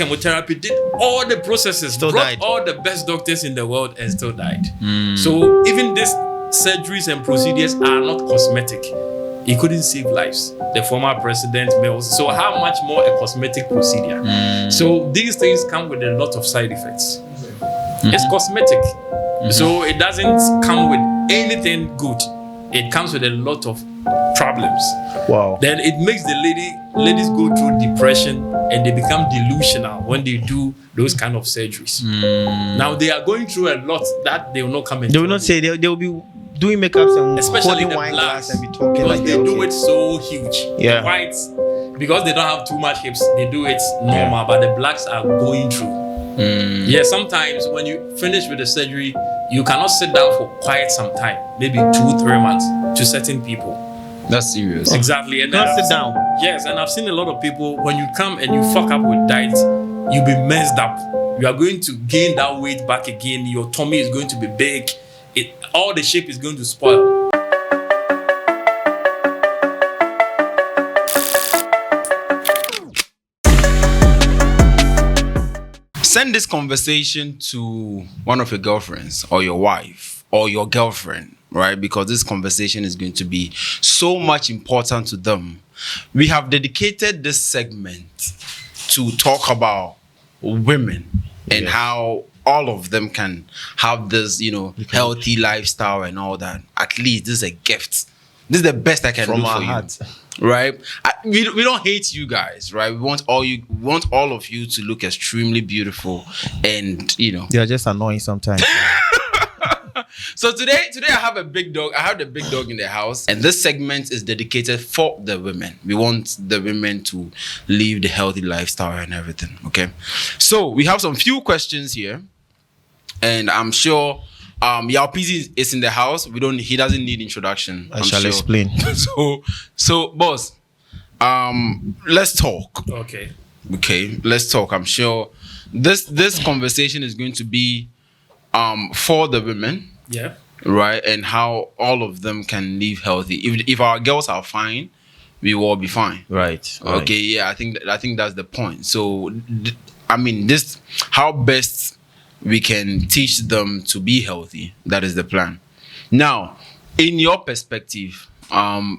chemotherapy, did all the processes, Still brought died. all the best doctors in the world and still died. So even these surgeries and procedures are not cosmetic. He couldn't save lives. The former president, Mills. So how much more a cosmetic procedure? So these things come with a lot of side effects. It's cosmetic. So it doesn't come with anything good. It comes with a lot of problems. Wow. Then it makes the ladies go through depression and they become delusional when they do those kind of surgeries. Now they are going through a lot that they will not come and They will tell not you. say they will be doing makeups and Especially holding the wine blacks, glass and be talking because like they that. do it so huge. Yeah. The whites, because they don't have too much hips, they do it normal, but the blacks are going through. Yeah, sometimes when you finish with the surgery, you cannot sit down for quite some time, maybe 2-3 months to certain people. That's serious. Exactly. And Can't I've sit seen- down. Yes, and I've seen a lot of people, when you come and you fuck up with diet, you'll be messed up. You are going to gain that weight back again. Your tummy is going to be big. All the shape is going to spoil. Send this conversation to one of your girlfriends or your wife or your girlfriend, right? Because this conversation is going to be so much important to them. We have dedicated this segment to talk about women and how all of them can have this, healthy lifestyle and all that. At least this is a gift. This is the best I can From do our for heart. you, right? We don't hate you guys, right? We want all of you to look extremely beautiful, and They are just annoying sometimes. So today I have a big dog. I have the big dog in the house, and this segment is dedicated for the women. We want the women to live the healthy lifestyle and everything. Okay, so we have some few questions here, and I'm sure Yao PZ is in the house. He doesn't need introduction. I shall explain. So boss, let's talk. Okay. Let's talk. I'm sure this conversation is going to be for the women. Yeah. Right, and how all of them can live healthy. If our girls are fine, we will all be fine. Right. Okay, yeah, I think that's the point. So, how best we can teach them to be healthy. That is the plan. Now, in your perspective,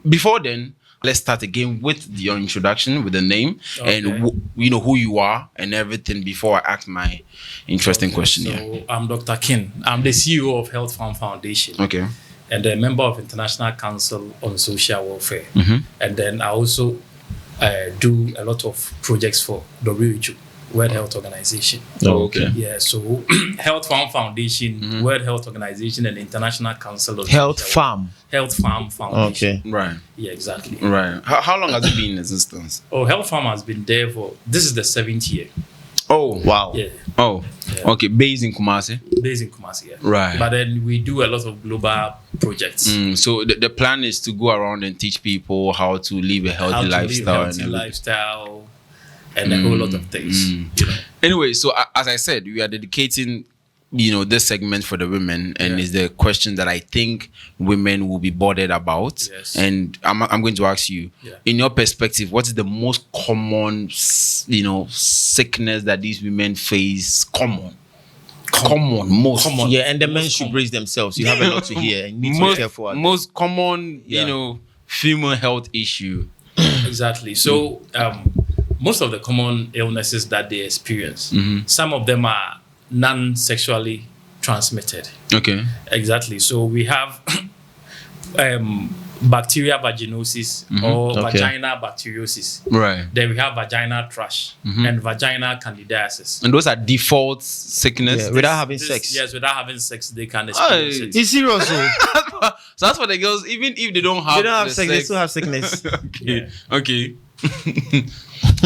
before then, let's start again with your introduction, with the name and who you are and everything before I ask my interesting question So here. I'm Dr. Kin. I'm the CEO of Health Farm Foundation. Okay. And a member of International Council on Social Welfare. And then I also do a lot of projects for WHO, World Health Organization. Oh, okay. Yeah, so Health Farm Foundation, World Health Organization, and International Council on Health Social Farm. Health Farm Foundation. Okay. Right. Yeah, exactly. Right. How long has it been in existence? Oh, Health Farm has been there this is the 7th year. Oh, Wow. Yeah, Oh, okay. Based in Kumasi. based in Kumasi. Yeah. Right. But then we do a lot of global projects. So the plan is to go around and teach people how to live a healthy How to lifestyle. live healthy and lifestyle and a whole lot of things. Anyway, so as I said, we are dedicating, this segment for the women, and it's the question that I think women will be bothered about. Yes. And I'm going to ask you, Yeah. in your perspective, what is the most common, sickness that these women face? Most common. Yeah, and the men should brace themselves. You have a lot to hear. You need to be careful. Most common, Yeah. female health issue. Exactly. So most of the common illnesses that they experience, some of them are non-sexually transmitted. Okay. Exactly. So we have bacteria vaginosis or Okay. vagina bacteriosis. Right. Then we have vagina thrush and vagina candidiasis. And those are default sickness. Yeah, without having This- sex. Yes, without having sex, they can experience it. It's serious. Oh. So that's for the girls, even if they don't have, They don't have the sex, they still have sickness. Okay. Okay.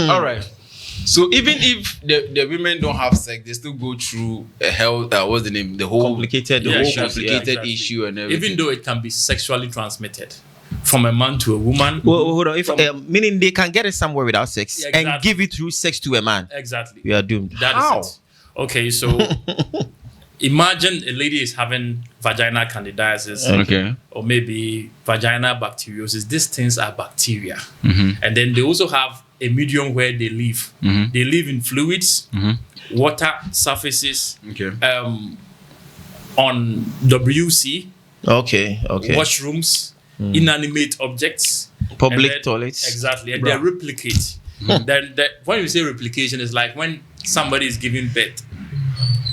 All right. So even if the women don't have sex, they still go through a health. What's the name? The whole Complicated. Yeah, whole sure. complicated Exactly. issue and everything. Even though it can be sexually transmitted from a man to a woman. Well, hold on. If meaning they can get it somewhere without sex Yeah, and exactly. give it through sex to a man. Exactly. We are doomed. That How? is it. Okay, so imagine a lady is having vagina candidiasis Okay. or maybe vagina bacteriosis. These things are bacteria. And then they also have a medium where they live. They live in fluids, water surfaces, on WC, washrooms, inanimate objects, public toilets. Exactly, and they replicate. Then when you say replication, it's like when somebody is giving birth.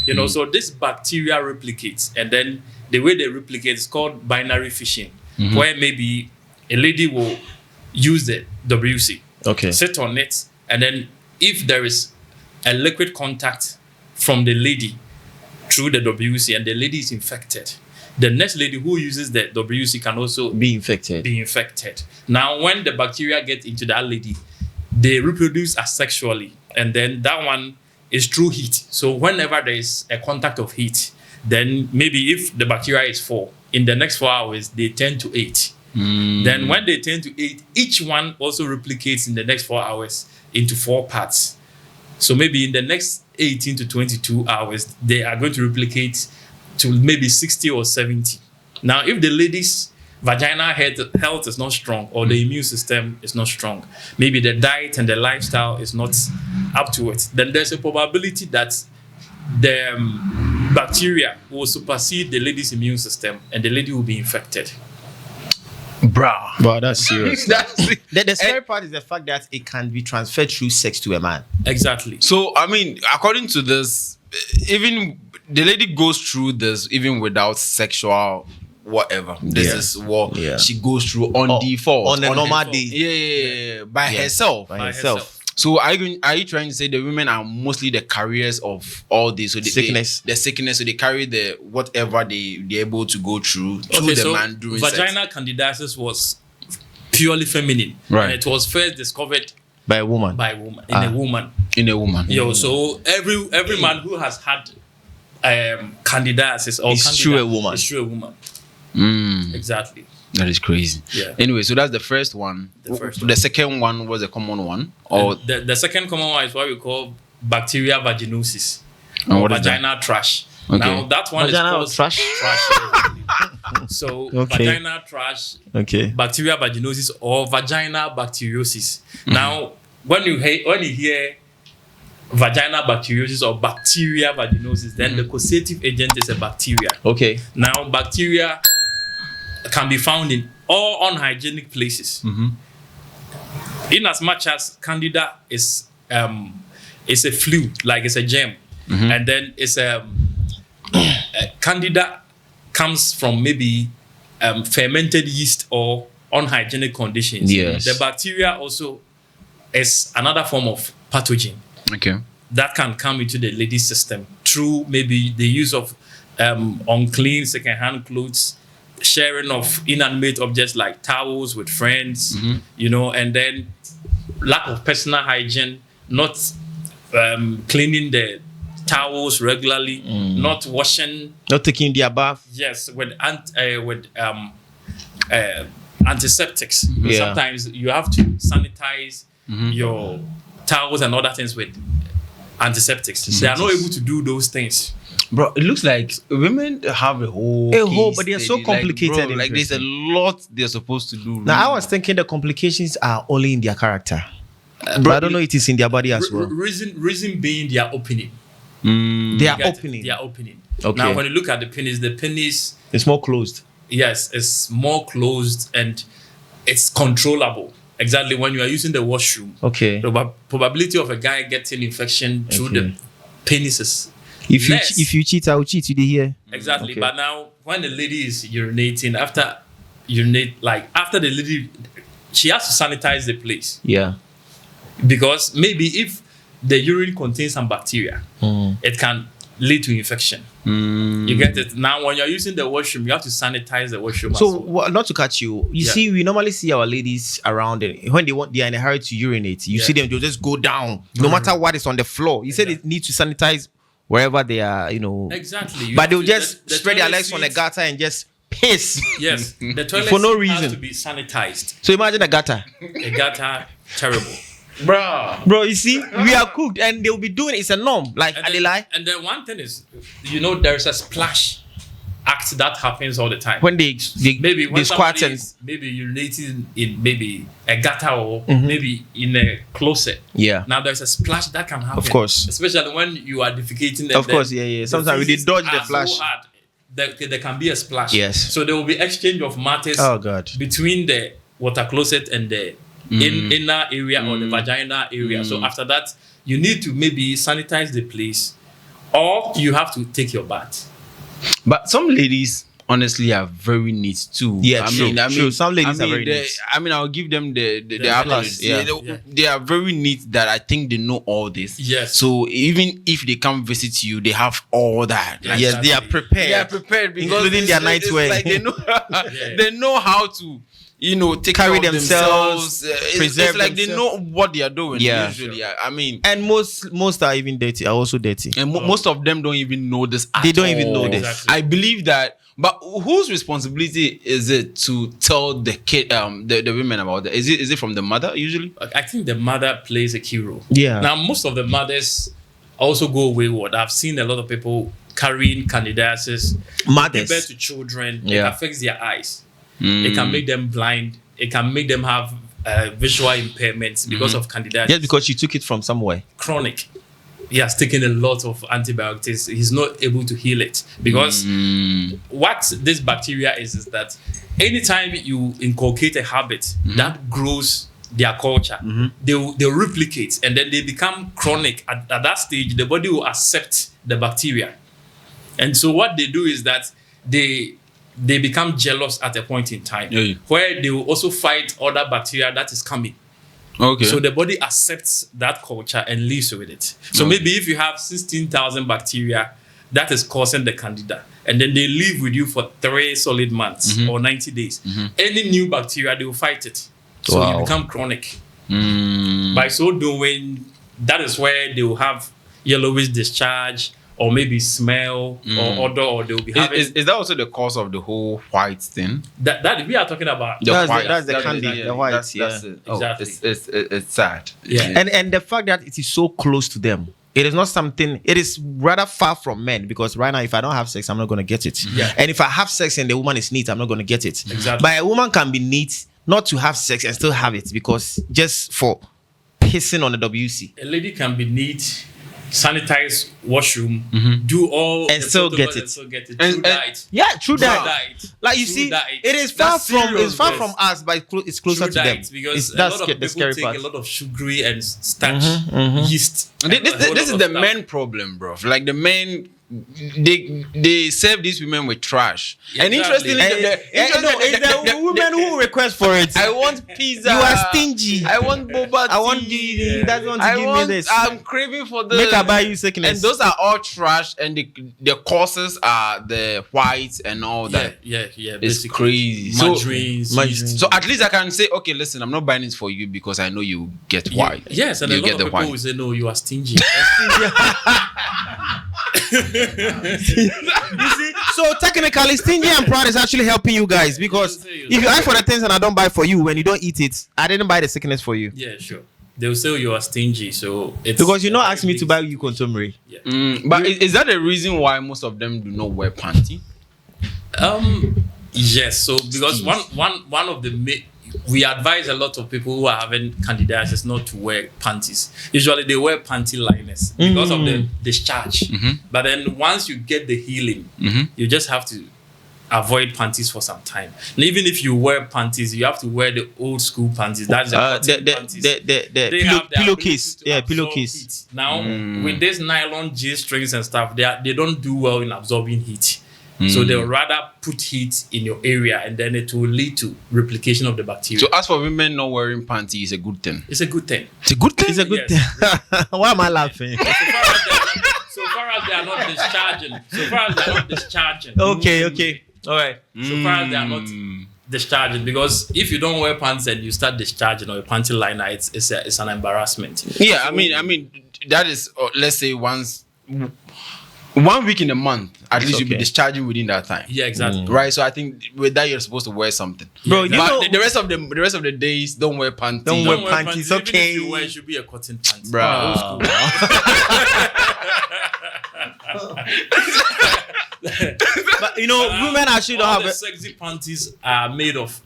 You know, so this bacteria replicates, and then the way they replicate is called binary fission, where maybe a lady will use the WC, sit on it, and then if there is a liquid contact from the lady through the WC and the lady is infected, the next lady who uses the WC can also be infected. Now, when the bacteria get into that lady, they reproduce asexually, and then that one is through heat. So whenever there is a contact of heat, then maybe if the bacteria is 4, in the next 4 hours, they turn to 8. Then when they turn to 8, each one also replicates in the next 4 hours into 4 parts. So maybe in the next 18 to 22 hours, they are going to replicate to maybe 60 or 70. Now, if the lady's vaginal health is not strong, or the immune system is not strong, maybe the diet and the lifestyle is not up to it, then there's a probability that the bacteria will supersede the lady's immune system and the lady will be infected. Bro, that's serious. The scary part is the fact that it can be transferred through sex to a man. Exactly. So, I mean, according to this, even the lady goes through this even without sexual whatever. This is what she goes through on default. On a normal day. Yeah. By herself. By herself. So are you trying to say the women are mostly the carriers of all this? So sickness. The sickness. So they carry the whatever they're able to go through the man during vaginal candidiasis was purely feminine. Right. And it was first discovered by a woman. In a woman. Yo, so every man who has had candidiasis or it's through a woman. It's through a woman. Exactly. That is crazy. Yeah. Anyway, so that's the first one. The second one was a common one. Or the second common one is what we call bacteria vaginosis, and or vaginal trash. Okay. Now that one vaginal is called trash. So vaginal trash, bacteria vaginosis, or vaginal bacteriosis. Now, when you hear vaginal bacteriosis or bacteria vaginosis, then the causative agent is a bacteria. Now, bacteria can be found in all unhygienic places. In as much as candida is a flu, like it's a germ, and then it's candida comes from maybe fermented yeast or unhygienic conditions. The bacteria also is another form of pathogen that can come into the lady's system through maybe the use of unclean secondhand clothes, sharing of inanimate objects like towels with friends, and then lack of personal hygiene, not cleaning the towels regularly, not washing, not taking their bath. Yes, with antiseptics. Sometimes you have to sanitize your towels and other things with antiseptics. They are not able to do those things. Bro, it looks like women have a whole, but they are so complicated. Like there's a lot they're supposed to do. Now, I was thinking the complications are only in their character, but I don't know it is in their body as well. Reason being their opening. They are opening. They are opening. Now, when you look at the penis it's more closed. Yes, it's more closed and it's controllable. Exactly when you are using the washroom. The probability of a guy getting infection through the penis is less. If you cheat, I will cheat. You did hear? Exactly. But now, when the lady is urinating, after the lady, she has to sanitize the place. Because maybe if the urine contains some bacteria, it can lead to infection. You get it? Now, when you're using the washroom, you have to sanitize the washroom. So, not to catch you, see, we normally see our ladies around, and when they are in a hurry to urinate, you see them, they'll just go down, no matter what is on the floor. You said they need to sanitize wherever they are, Exactly. But they'll just spread their legs on the gutter and just piss. Yes. The toilet for no reason has to be sanitized. So imagine a gutter. A gutter, terrible. Bro, you see, we are cooked and they'll be doing it's a norm. Like, and then one thing is, there's a splash act that happens all the time. When they Maybe they when squat somebody and is maybe urinating in maybe a gutter or Mm-hmm. maybe in a closet. yeah. Now there's a splash that can happen. Of course. Especially when you are defecating. and Of then course, yeah. the Sometimes we did feces dodge the are flash. So hard, there can be a splash. Yes. So there will be exchange of matters Oh God. between the water closet and the inner area or the vaginal area. So after that, you need to maybe sanitize the place, or you have to take your bath. But some ladies honestly are very neat too. Yeah, true. Some ladies are very they- neat. I mean, I'll give them the plus, accolades. yeah. They are very neat that I think they know all this. Yes. So even if they come visit you, they have all that. Like, Yes, they are prepared. they are prepared because Including their it's nightwear. like they know they know how to take Carry care of themselves, preserve it's like they know themselves. what they are doing. Yeah. Usually, I mean, And most are even dirty. Are also dirty. and most of them don't even know this. They at don't even know all. this. Exactly. I believe that. But whose responsibility is it to tell the kid, the women about that? Is it from the mother usually? I think the mother plays a key role. Yeah. Now, most of the mothers also go wayward. I've seen a lot of people carrying candidiasis, Mothers. give birth to children. It Yeah. affects their eyes. It can make them blind. It can make them have visual impairments because of candidiasis. Just because you took it from somewhere. Chronic. He has taken a lot of antibiotics. He's not able to heal it because what this bacteria is that anytime you inculcate a habit that grows their culture, they'll replicate and then they become chronic. At that stage, the body will accept the bacteria. And so what they do is that they become jealous at a point in time Yeah. where they will also fight other bacteria that is coming. Okay. So the body accepts that culture and lives with it. So maybe if you have 16,000 bacteria that is causing the candida, and then they live with you for 3 solid months or 90 days, any new bacteria, they will fight it. So Wow. you become chronic. By so doing, that is where they will have yellowish discharge or maybe smell or odor, or they will be having is that also the cause of the whole white thing? that we are talking about. The That's the- white. that's the That is- candy, yeah, the white, That's yeah. it. Exactly. It's sad. Yeah. And the fact that it is so close to them. It is not something, it is rather far from men, because right now, if I don't have sex, I'm not going to get it. Yeah. And if I have sex and the woman is neat, I'm not going to get it. Exactly. But a woman can be neat, not to have sex and still have it, because just for pissing on the WC. A lady can be neat, sanitize washroom, do all And the still protocols get it. and still get it. And- True and- diet. Yeah, true True that. diet. Like you True see, diet. it is far That's from serious, it's far yes. from us, but it's closer True to them. diet, because a That's lot of the people scary take part. a lot of sugary and starch, yeast. And and a whole this is lot the of stuff. men problem, bro. Like the men, they serve these women with trash. And Exactly. interestingly, It's the women who request for it. I want pizza. You are stingy. I want boba. I want tea. you doesn't want to I give want, me this. I'm craving for this. Make her buy you sickness. And those are all trash, and the causes are the white and all Yeah, that. yeah. It's basically. crazy. So, Margarines, Margarines. yeast. so at least I can say, okay, listen, I'm not buying this for you because I know you get white. Yes, and you a lot get of the people white. will say, no, you are stingy. You see, so technically, stingy and proud is actually helping you guys, because if you ask for the things and I don't buy for you, when you don't eat it, I didn't buy the sickness for you. Yeah, sure. They'll say you are stingy, so it's Because you not ask me to buy you contumely. But is that the reason why most of them do not wear panty? Yes. So because one of the we advise a lot of people who are having candidiasis not to wear panties. Usually they wear panty liners because of the discharge. But then once you get the healing, you just have to avoid panties for some time. And even if you wear panties, you have to wear the old school panties. That's the cotton panties. The They pillow, have the ability pillowcase. to Yeah, absorb pillowcase. heat. Now, with this nylon G strings and stuff, they don't do well in absorbing heat. So they'll rather put heat in your area, and then it will lead to replication of the bacteria. So as for women not wearing panty is a good thing. It's a good thing. It's a good thing. It's a good Yes. thing. Why am I laughing? So far as they are not discharging. Okay. All right. So far as they are not discharging, because if you don't wear pants and you start discharging or a panty liner, it's an embarrassment. Yeah, I mean that is let's say once 1 week in a month, at least you'll be okay. discharging within that time. Yeah, exactly. Right, so I think with that you're supposed to wear something, Bro, Yeah, you but know, the rest of the days don't wear panty. Don't Don't wear panties, Even okay. if you wear, it should be a cotton pants. Bro. but women actually don't all have the sexy panties are made of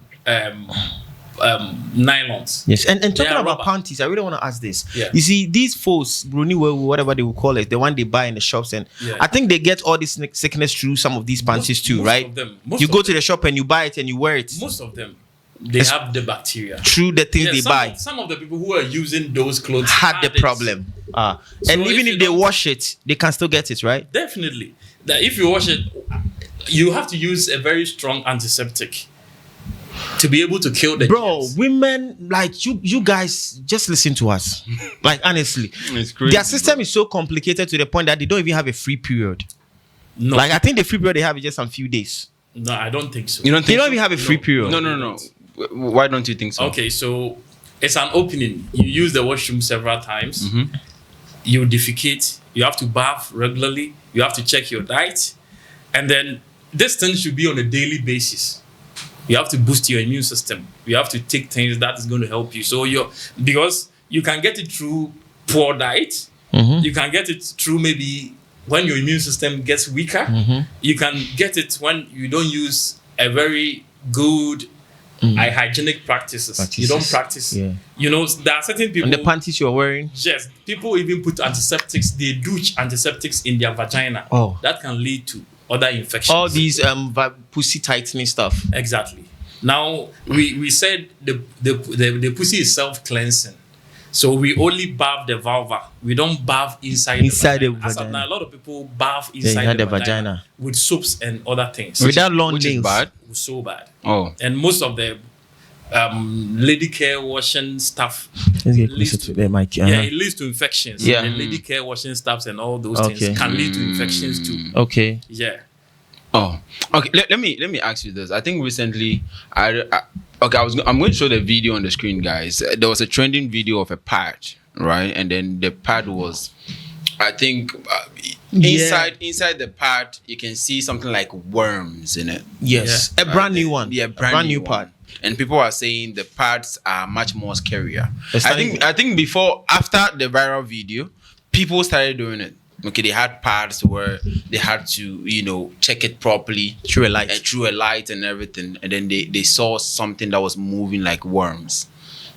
nylons. Yes, and talking They are about rubber. panties, I really want to ask this. Yeah. You see, these folks, Bruni, whatever they will call it, the one they buy in the shops, and Yeah. I think they get all this sickness through some of these panties too, most right? of them- most You of go them. to the shop and you buy it and you wear it Most of them, they have the bacteria. through the things Yeah, they buy. Some of the people who are using those clothes Had the it. problem. And So even if if you they don't- wash it, they can still get it, right? Definitely. That if you wash it, you have to use a very strong antiseptic to be able to kill the Bro, germs. women like you guys just listen to us. Like honestly, It's crazy, their system is so complicated to the point that they don't even have a free period. No, Like I think the free period they have is just some few days. no, I don't think so. You don't They think don't so? even have a free period. No. Why don't you think so? Okay, so it's an opening. You use the washroom several times. Mm-hmm. You defecate. You have to bath regularly. You have to check your diet, and then this thing should be on a daily basis. You have to boost your immune system. You have to take things that is going to help you. So because you can get it through poor diet. Mm-hmm. You can get it through maybe when your immune system gets weaker. Mm-hmm. You can get it when you don't use a very good hygienic practices. You don't practice. Yeah. There are certain people. And the panties you're wearing. Yes, people even put antiseptics. They douche antiseptics in their vagina. Oh. That can lead to other infections. All these pussy tightening stuff. Exactly. Now we said the pussy is self-cleansing. So we only bath the vulva. We don't bath inside Inside the vagina. As of vagina. now, a lot of people bath you inside had the the vagina, vagina. with soaps and other things. With that long Which is nails. bad. It was so bad. Oh. And most of the lady care washing stuff Let's get leads closer to the mic. yeah, it leads to infections. Yeah. The lady care washing stuffs and all those Okay. things can lead to infections too. Okay. Yeah. Oh, okay. Let me ask you this. I think recently, I'm going to show the video on the screen, guys. There was a trending video of a pad, right? And then the pad was, I think, inside the pad, you can see something like worms in it. Yes. A brand new one. Yeah, A brand new one. part. And people are saying the pads are much more scarier. It's like- I think after the viral video, people started doing it. Okay, they had pads where they had to, check it properly Through a light. through a light and everything, and then they saw something that was moving like worms.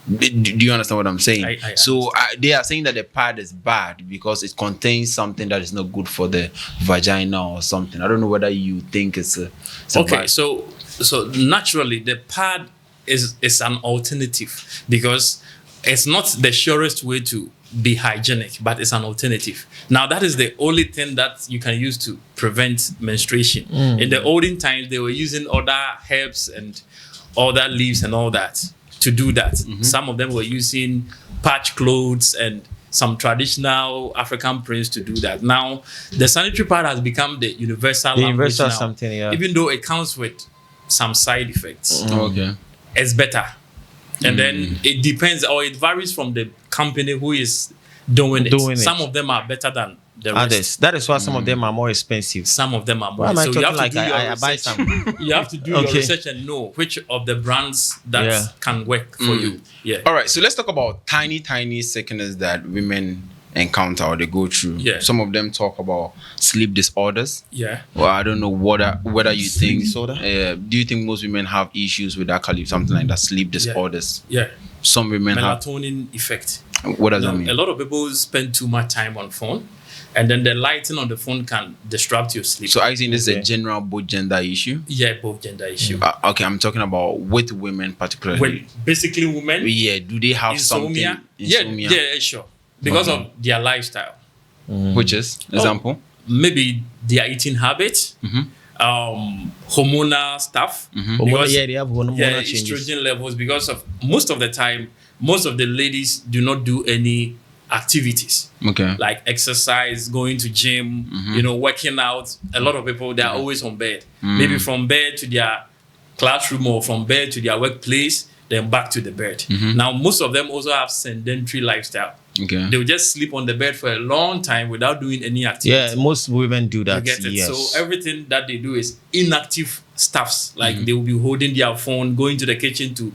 Do you understand what I'm saying? I So they are saying that the pad is bad because it contains something that is not good for the vagina or something. I don't know whether you think it's a Okay, bad. so naturally the pad is an alternative because it's not the surest way to be hygienic, but it's an alternative. Now that is the only thing that you can use to prevent menstruation. In the olden times, they were using other herbs and other leaves and all that to do that. Some of them were using patch clothes and some traditional African prints to do that. Now, the sanitary pad has become the universal language universal now. something, yeah. Even though it comes with some side effects, Okay. it's better. And then it depends or it varies from the company who is doing it. Some of them are better than the rest. Others. That is why some of them are more expensive. Some of them are more. Why am I So you talking have to like do your I buy research. some? You have to do your Okay. research and know which of the brands that Yeah. can work for you. Yeah. All right, so let's talk about tiny sickness that women encounter or they go through. Yeah. Some of them talk about sleep disorders. Yeah. Well, I don't know whether you Sleep think. disorder? Do you think most women have issues with that kind something like that? Sleep disorders. Yeah. Some women Melatonin effect. have. What does Now, that mean? a lot of people spend too much time on phone, and then the lighting on the phone can disrupt your sleep. So I think this is Okay. a general both gender issue. Yeah, both gender issue. Okay, I'm talking about with women particularly. When basically women Yeah, do they have insomnia. something? Insomnia. Yeah, sure. Because of their lifestyle. Which is example. Maybe their eating habits, hormonal stuff. Because, Yeah, they have hormonal yeah, changes. estrogen levels. Because of most of the time, most of the ladies do not do any activities Okay. like exercise, going to gym, working out. A lot of people, they are always on bed. Maybe from bed to their classroom or from bed to their workplace, then back to the bed. Now, most of them also have sedentary lifestyle. Okay. They'll just sleep on the bed for a long time without doing any activity. Yeah, most women do You that. get it. Yes. So everything that they do is inactive stuffs. Like they will be holding their phone, going to the kitchen to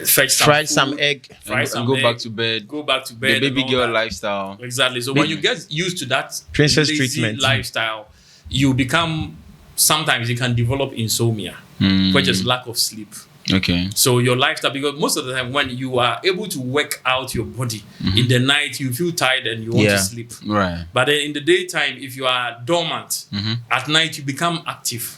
fetch some Fried food, some egg. fry And some go egg, back to bed. Go back to The bed. baby and all girl that. lifestyle. Exactly. So when you get used to that Princess lazy treatment. lifestyle, you become sometimes you can develop insomnia, which is lack of sleep. Okay. So your lifestyle, because most of the time when you are able to work out your body in the night, you feel tired and you want to sleep. Right. But then in the daytime, if you are dormant, at night you become active.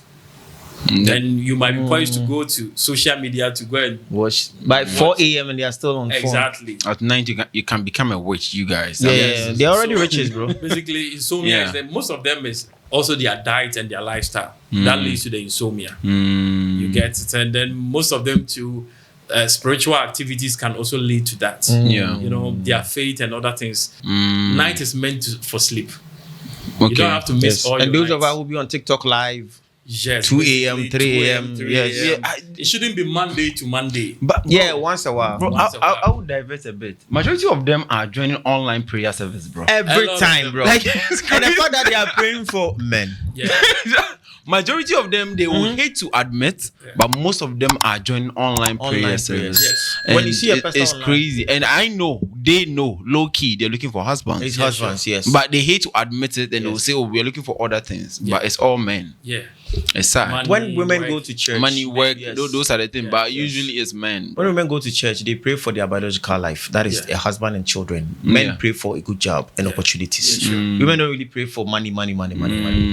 Then you might be poised to go to social media to go and Watch by 4 a.m. and they are still on phone. exactly. At night, you can become a witch, you guys. Yeah, they're already So, riches, bro. Basically, insomnia Yeah. is that most of them is also their diet and their lifestyle that leads to the insomnia. You get it, and then most of them to spiritual activities can also lead to that. Yeah. You know, their faith and other things. Night is meant for sleep. Okay. You don't have to miss all And your those of nights. us who be on TikTok live. Yes, 2 a.m., basically 3 a.m., 3 yes. a.m. Yeah, It shouldn't be Monday to Monday. But Yeah, once a while. bro, Once a while. I would divert a bit. Majority of them are joining online prayer service, bro. Every A lot of time, them. bro. Like, and the fact that they are praying for men. Yeah. Majority of them they will hate to admit, but most of them are joining online prayer Online service. prayers. Yes. And When you see a pastor it's online- crazy, and I know they know low key they're looking for husbands. It's Yeah, husbands, yes. But they hate to admit it, and they'll Yes. say, "Oh, we're looking for other things." Yeah. But it's all men. Yeah. It's sad. Man- when women work. go to church, Money, work, yes. those are the things. Yeah, But yes. usually it's men. When women go to church, they pray for their biological life. That is Yeah. a husband and children. Men Yeah. pray for a good job and opportunities. Yeah, sure. Women don't really pray for money.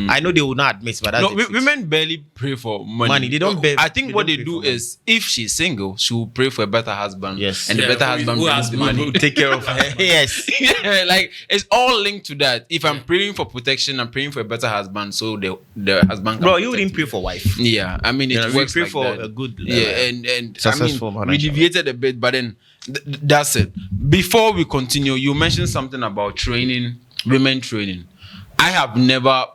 I know they will not admit, but that's No, the truth. women barely pray for money. Money, they don't beg- I think they what don't they pray do for money. is, if she's single, she will pray for a better husband. Yes. And Yeah, the better who- husband who brings has the money. money. take care of her. Yes. Yeah, like it's all linked to that. If I'm praying for protection, I'm praying for a better husband, so the husband. Can Bro, protect you wouldn't me. pray for wife. Yeah, I mean it You know, we works pray like for that. a good, yeah, and successful I mean, we marriage. deviated a bit, but then that's it. Before we continue, you mentioned something about training, women training. I have never.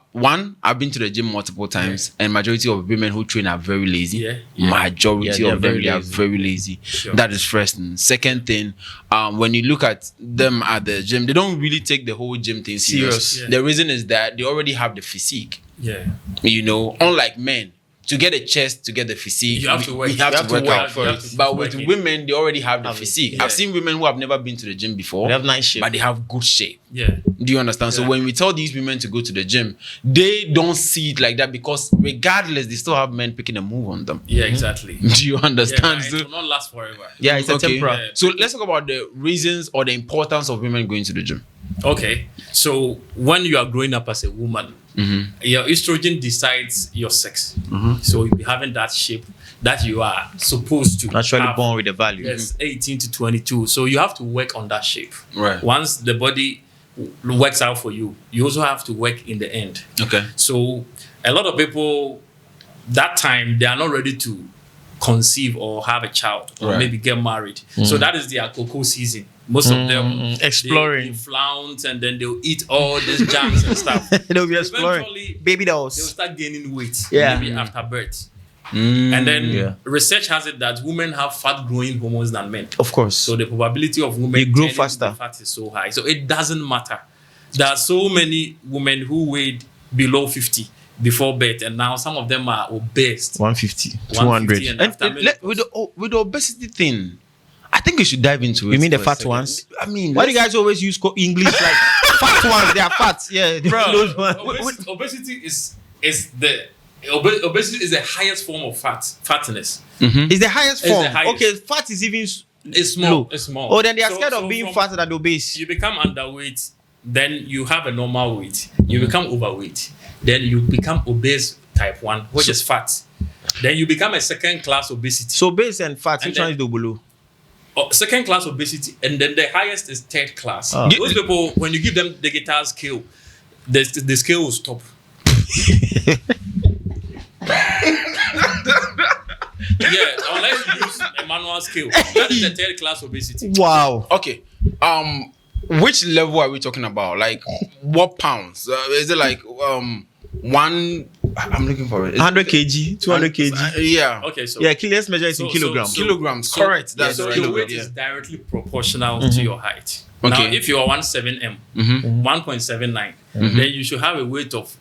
I've been to the gym multiple times, and majority of women who train are very lazy. Yeah. Majority Yeah, of they're them they are very lazy. very lazy. Sure. That is first thing. Second thing, when you look at them at the gym, they don't really take the whole gym thing serious. Serious. Yeah. The reason is that they already have the physique. Yeah. You know, unlike men. To get a chest, to get the physique, You have to work. we have You to have to work work. out You have first. to But work with it. women, they already have the Have it. physique. Yeah. I've seen women who have never been to the gym before, They have nice shape. but they have good shape. Yeah. Do you understand? So Yeah. when we tell these women to go to the gym, they don't see it like that because regardless, they still have men picking a move on them. Yeah, exactly. Do you Yeah, understand? it So- will not last forever. Yeah, it's a Okay. temporal. Yeah. So let's talk about the reasons or the importance of women going to the gym. Okay. So when you are growing up as a woman, your estrogen decides your sex. So you'll be having that shape that you are supposed to Naturally have. born with a value. Yes, 18 to 22. So you have to work on that shape. Right. Once the body works out for you, you also have to work in the end. Okay. So a lot of people, that time, they are not ready to conceive or have a child or Right. maybe get married. So that is their cocoa season. Most of them Exploring. they flaunt and then they'll eat all these jams and stuff. They'll be exploring. Eventually, Baby they'll dolls. start gaining weight Yeah. maybe after birth. And then Yeah. research has it that women have fat growing hormones than men. Of course. So the probability of women They grow turning to faster. be fat is so high. So it doesn't matter. There are so many women who weighed below 50 before birth, and now some of them are obese. 150, 150 200. and And after menopause. with the obesity thing, I think we should dive into it. You mean the for a fat second. ones? I mean, Why do you guys always use English like fat ones? They are fat. Yeah, those ones. Obesity is the obesity is the highest form of fatness. It's the highest It's the form. highest. Okay, fat is even It's small. low. It's small. Oh, then they are So- scared so of being from- fatter than obese. You become underweight, then you have a normal weight. You become overweight, then you become obese type 1, which is fat. Then you become a second class obesity. So obese and fat, And which one then- is the below? Second class obesity, and then the highest is third class. Oh. Those people, when you give them the guitar scale, the scale will stop. Yeah, unless you use a manual scale. That is the third class obesity. Wow. Okay. Which level are we talking about? Like, what pounds? Is it like one? I'm looking for it. 100 kg, 200 kg. Yeah. Okay, so Yeah, let's measure it in So- kilograms. so- Kilograms. So- Correct. That's so the your right weight word, is yeah. directly proportional to your height. Okay. Now, if you are 17m, 1.79, then you should have a weight of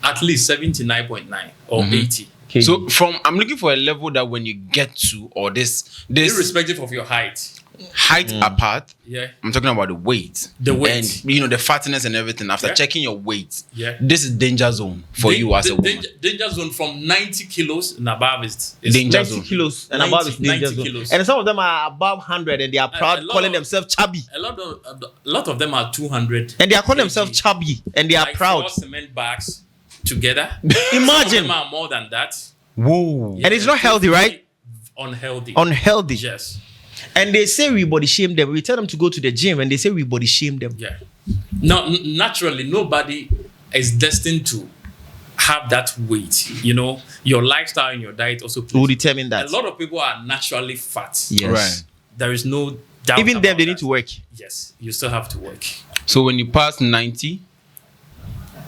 at least 79.9 or 80, So I'm looking for a level that when you get to or this irrespective of your height. height apart. Yeah. I'm talking about the weight. The weight. And the fatness and everything. After Yeah. checking your weight, Yeah. this is danger zone for you as a woman. Danger zone from 90 kilos and above is Danger 90 zone. kilos and 90 above is danger 90 zone. kilos. And some of them are above 100 and they are proud a lot calling of- themselves chubby. A lot of them are 200. And they are calling kg. themselves chubby and they are Like proud. 4 cement bags together. Some Imagine. of them are more than that. Whoa. And it's not healthy, right? Unhealthy. Unhealthy. Yes. And they say we body shame them. We tell them to go to the gym and they say we body shame them. Yeah. No, naturally, nobody is destined to have that weight. You know, your lifestyle and your diet also Will plays. determine A that. lot of people are naturally fat. Yes. Right. There is no doubt. Even them, about they that. need to work. Yes, you still have to work. So when you pass 90,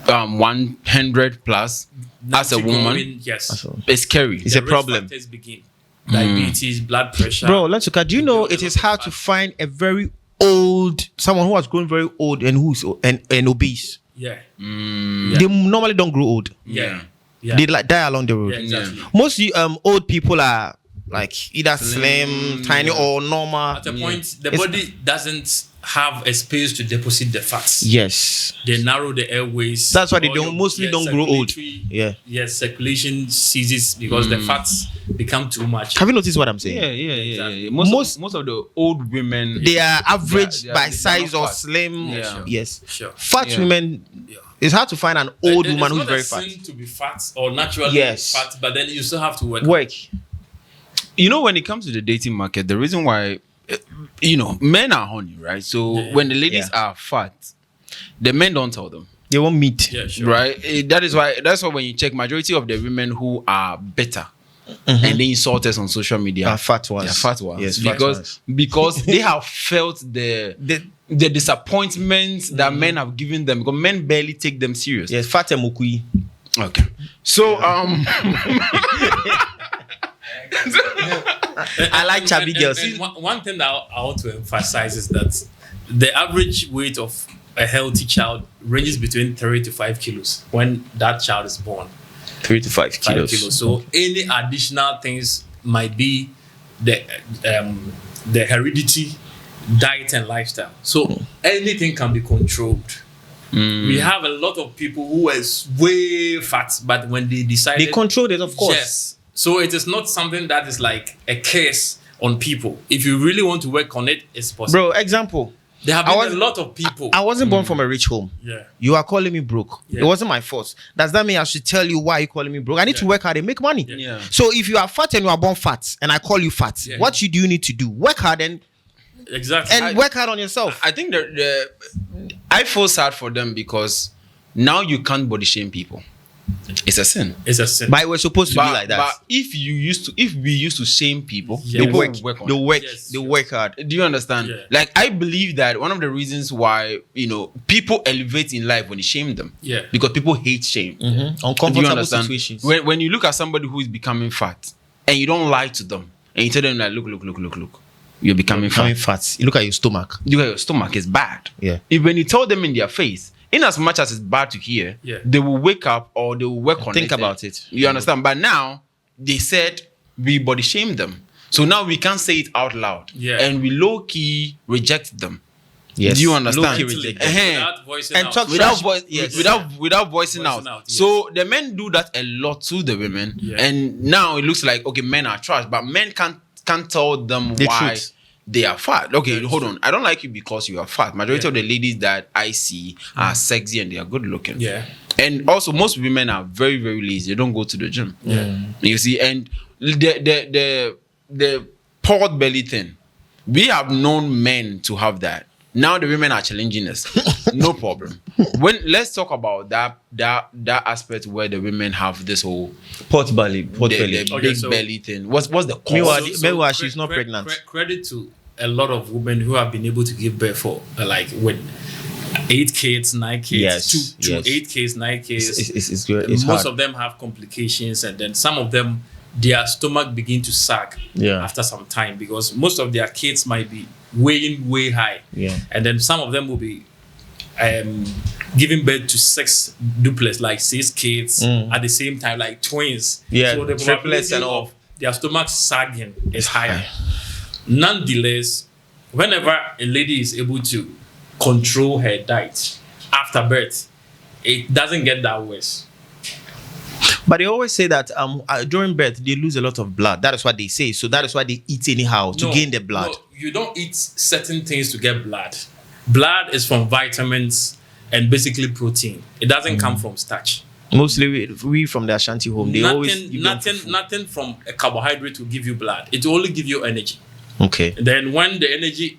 100 plus, as a 90 woman, going, yes. it's scary. It's The a risk problem. factors begin. Diabetes, blood pressure. Bro, let's look at. Do you know Build a it is lot of hard to fat. find a very old, someone who has grown very old and who's and obese. Yeah. They normally don't grow old. Yeah. Yeah. They like die along the road. Yeah, exactly. Most old people are like either slim, tiny, or normal. At a point, the It's- body doesn't have a space to deposit the fats. Yes. They narrow the airways. That's why they All don't- your- mostly don't grow old. circulatory- Yeah. Yes, circulation ceases because the fats become too much. Have you noticed what I'm saying? Yeah. Most- Most of the old women, They are average They are- by they're size not or fat. slim. Yeah. Sure. Yes. Sure. Fat Yeah. women, Yeah. it's hard to find an old It's woman who's not very a fat. sin to be fat or naturally Yes. fat, but then you still have to work. Work. when it comes to the dating market, the reason why, men are horny, right? So when the ladies are fat, the men don't tell them. They want meat. Yeah, sure. Right. That's why when you check, majority of the women who are better and they insult us on social media Are fat ones. They're fat ones. Yes, fat because ones. because they have felt the disappointment that men have given them, because men barely take them serious. Yes, fat and mukui. Okay. So I like chubby girls. And one thing that I want to emphasize is that the average weight of a healthy child ranges between 3 to 5 kilos when that child is born. 3 to 5 5 kilos. kilos. So any additional things might be the heredity, diet, and lifestyle. So anything can be controlled. We have a lot of people who is way fat, but when they decided, They control it, of course. yes. So it is not something that is like a curse on people. If you really want to work on it, it's possible. Bro, example. There have I been was- a lot of people. I wasn't born from a rich home. Yeah. You are calling me broke. Yeah. It wasn't my fault. Does that mean I should tell you why you're calling me broke? I need to Yeah. work hard and make money. Yeah. So if you are fat and you are born fat and I call you fat, Yeah. what do you need to do? Work hard and Exactly. work hard on yourself. I think I feel sad for them because now you can't body shame people. It's a sin. It's a sin. But we're supposed to be like that. But if we used to shame people, Yeah. they They work, work. on They it. work. Yes, They yes. work hard. Do you understand? Yeah. Like, I believe that one of the reasons why people elevate in life when you shame them, Yeah. because people hate shame. Do you Uncomfortable understand? situations. When you look at somebody who is becoming fat and you don't lie to them and you tell them like, look, you're becoming Becoming fat. fat. You look at your stomach. Look at your stomach is bad. Yeah. If when you tell them in their face, in as much as it's bad to hear, Yeah. they will wake up or they will work on it. Think about it. You understand? But now they said we body shame them. So now we can't say it out loud. Yeah. And we low key reject them. Yes. Do you understand? Low-key Mentally, reject them. without voicing And out. talk Without trash. Yes. without voicing Voicing out. out, yes. So the men do that a lot to the women. Yeah. And now it looks like okay, men are trash, but men can't tell them The why truth. they are fat. Okay, Yeah, hold it's on. I don't like you because you are fat. Majority Yeah. of the ladies that I see are sexy and they are good looking. Yeah. And also most women are very, very lazy. They don't go to the gym. Yeah. You see, and the pot belly thing, we have known men to have that. Now the women are challenging us. No problem. Let's talk about that aspect where the women have this whole Pot belly. Pot the belly. Okay, big so- belly thing. What's the cause? Meanwhile, meanwhile, she's not cre- pregnant. Credit to a lot of women who have been able to give birth for like with 8 kids, 9 kids, Yes, two yes. 8 kids, 9 kids. It's good. It's Most hard. of them have complications, and then some of them their stomach begin to sag Yeah. after some time because most of their kids might be weighing way high. Yeah. And then some of them will be giving birth to 6 duplets, like 6 kids at the same time, like twins. Yeah, So the triplets probability and all. of their stomach sagging is higher. Nonetheless, whenever a lady is able to control her diet after birth, it doesn't get that worse. But they always say that during birth they lose a lot of blood. That is what they say. So that is why they eat anyhow to gain the blood. No, you don't eat certain things to get blood. Blood is from vitamins and basically protein. It doesn't come from starch. Mostly we from the Ashanti home, they always give them fufu. Nothing from a carbohydrate will give you blood. It will only give you energy. Okay. Then when the energy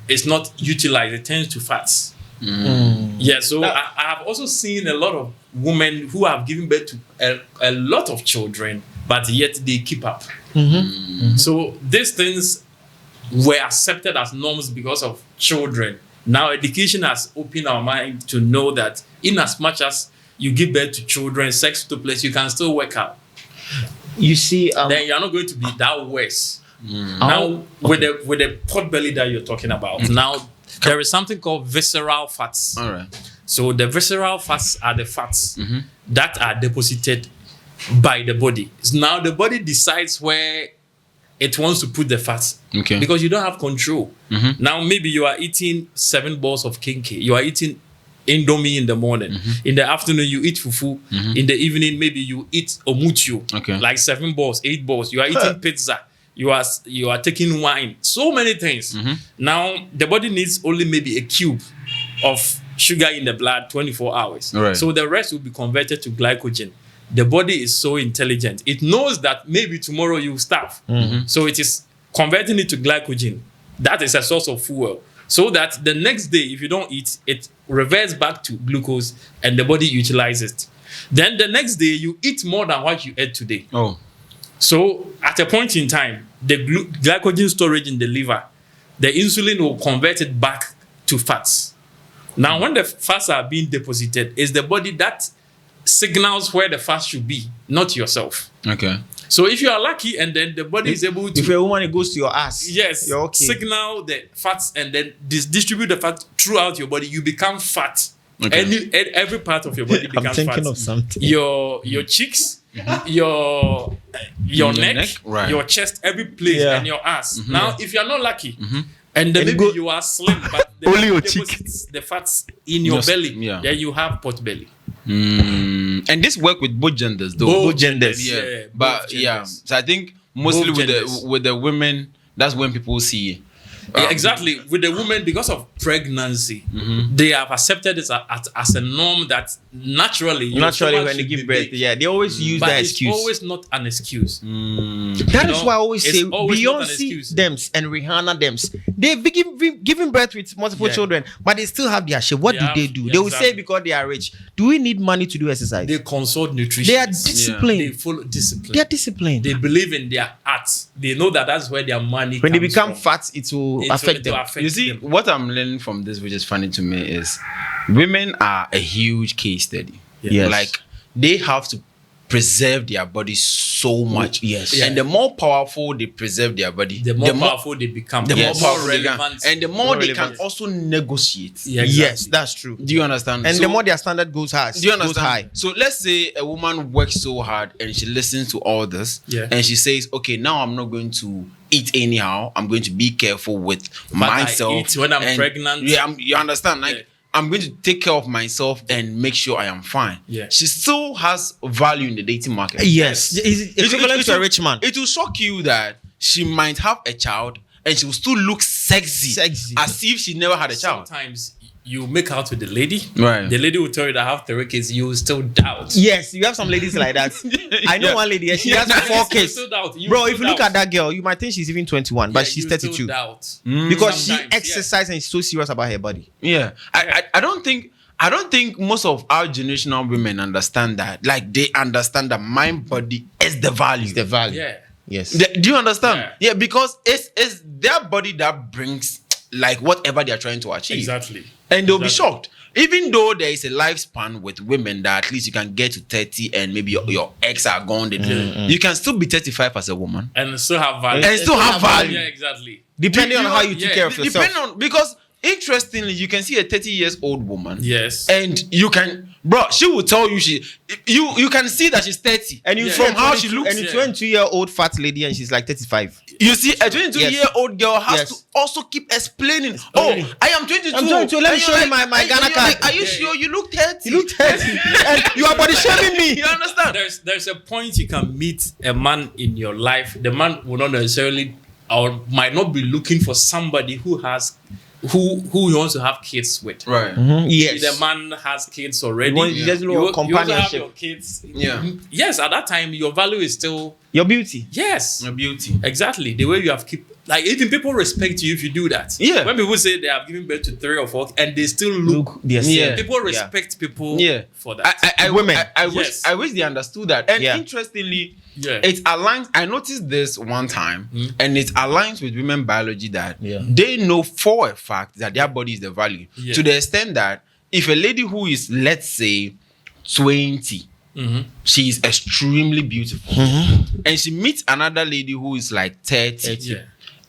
is not utilized, it turns to fats. Yeah, so I have also seen a lot of women who have given birth to a lot of children, but yet they keep up. So these things were accepted as norms because of children. Now education has opened our mind to know that in as much as you give birth to children, sex to place, you can still work out. You see, then you're not going to be that worse. Now, with the pot belly that you're talking about, now there is something called visceral fats. All right. So the visceral fats are the fats that are deposited by the body. So now the body decides where it wants to put the fats. Okay. Because you don't have control. Now maybe you are eating 7 balls of kinky. You are eating Indomie in the morning. In the afternoon, you eat fufu. In the evening, maybe you eat omuchu. Okay. Like 7 balls, 8 balls. You are eating pizza. You are taking wine. So many things. Now, the body needs only maybe a cube of sugar in the blood 24 hours. Right. So the rest will be converted to glycogen. The body is so intelligent. It knows that maybe tomorrow you will starve. So it is converting it to glycogen. That is a source of fuel. So that the next day, if you don't eat, it reverts back to glucose and the body utilizes it. Then the next day, you eat more than what you ate today. Oh. So at a point in time, the glycogen storage in the liver, the insulin will convert it back to fats. Now, when the fats are being deposited, it's the body that signals where the fats should be, not yourself. Okay. So if you are lucky and then the body is able to... If a woman, it goes to your ass. Yes, you're okay. Signal the fats and then distribute the fat throughout your body, you become fat. Okay. Every part of your body becomes I'm thinking fat. of something. Your cheeks, your neck, right. your chest, every place, and your ass. Now, if you're not lucky, and then And maybe you are slim, but the Only your deposits the fats in your belly, then you have pot belly. And this work with both genders, though. Both genders. Yeah. Yeah, But both yeah, genders. so I think mostly Both with genders. the women, that's when people see. Exactly. With the women, because of pregnancy, they have accepted it as a norm that naturally your stomach when they should give be birth, big. they always use But that it's excuse. always not an excuse. That is know, why I always it's say always not an Beyonce excuse. Dems and Rihanna Dems, they've been giving birth with multiple Yeah. children, but they still have their shit. What They do? have- They yeah, will say exactly. because they are rich. Do we need money to do exercise? They consult nutrition. They are disciplined. They follow discipline. They are disciplined. They believe in their art. They know that that's where their money When they comes become from. fat, it will affect them. You see, them. what I'm learning from this, which is funny to me, is women are a huge case study. Yes. Like they have to preserve their body so much. yes. Yeah. And the more powerful they preserve their body, The more powerful they become, the the more more powerful they become. relevant. And the more they can relevant. also negotiate. Yeah, Yes, exactly. that's true. Do you understand? And So- the more their standard goes high, do you goes understand? high. So let's say a woman works so hard and she listens to all this, Yeah. and she says, "Okay, now I'm not going to eat anyhow. I'm going to be careful with I myself eat when I'm and- pregnant." Yeah, you understand? Like Yeah. I'm going to take care of myself and make sure I am fine. Yeah. She still has value in the dating market. Yes, it's equivalent to a rich man. It will shock you that she might have a child and she will still look sexy, Sexy. as if she never had a child. Sometimes you make out with the lady. Right. The lady will tell you that I have 3 kids. You will still doubt. Yes, you have some ladies like that. I know Yeah. one lady, she has Yeah. 4 You kids. still doubt. You Bro, still if you look doubt. at that girl, you might think she's even 21, but Yeah, she's you still 32. doubt. Because she Sometimes, yeah. exercises and she's so serious about her body. Yeah, I don't think most of our generational women understand that. Like they understand that my body is the value. It's the value. Yeah. Yes. Do you understand? Yeah. Yeah, because it's their body that brings like whatever they are trying to achieve. Exactly. And they'll be Exactly. shocked. Even though there is a lifespan with women that at least you can get to 30 and maybe your eggs are gone, you can still be 35 as a woman. And still have value. And still have value. Yeah, exactly. Depending on how you yeah, take care of yourself. Depending on, because interestingly, you can see a 30 years old woman. Yes. And you can bro, she will tell you you can see that she's 30, And you Yeah. see from a how 22 she looks. and you 22-year-old fat lady, and she's like 35. You see, a 22-year-old girl has Yes. to also keep explaining. Oh, I am 22. I'm 22. Let me And show you're you my Ghana and you're card. like, are you sure you look 30? You look 30, and you are body shaming me. You understand? There's a point you can meet a man in your life. The man will not necessarily or might not be looking for somebody who he wants to have kids with. Right. Yes. The man has kids already. You want- you just look you also have companionship. your kids. Yeah. Yes, at that time your value is still Your beauty. yes. A beauty. Exactly. The way you have keep like even people respect you if you do that. Yeah. When people say they have given birth to 3 or 4 and they still look Yes. Yeah. people respect people Yeah. for that. Women. Wish they understood that. And Yeah. interestingly, Yeah. it aligns. I noticed this one time, and it aligns with women biology that Yeah. they know for a fact that their body is the value. Yeah. To the extent that if a lady who is, let's say, 20, she is extremely beautiful, and she meets another lady who is like 30, Yeah.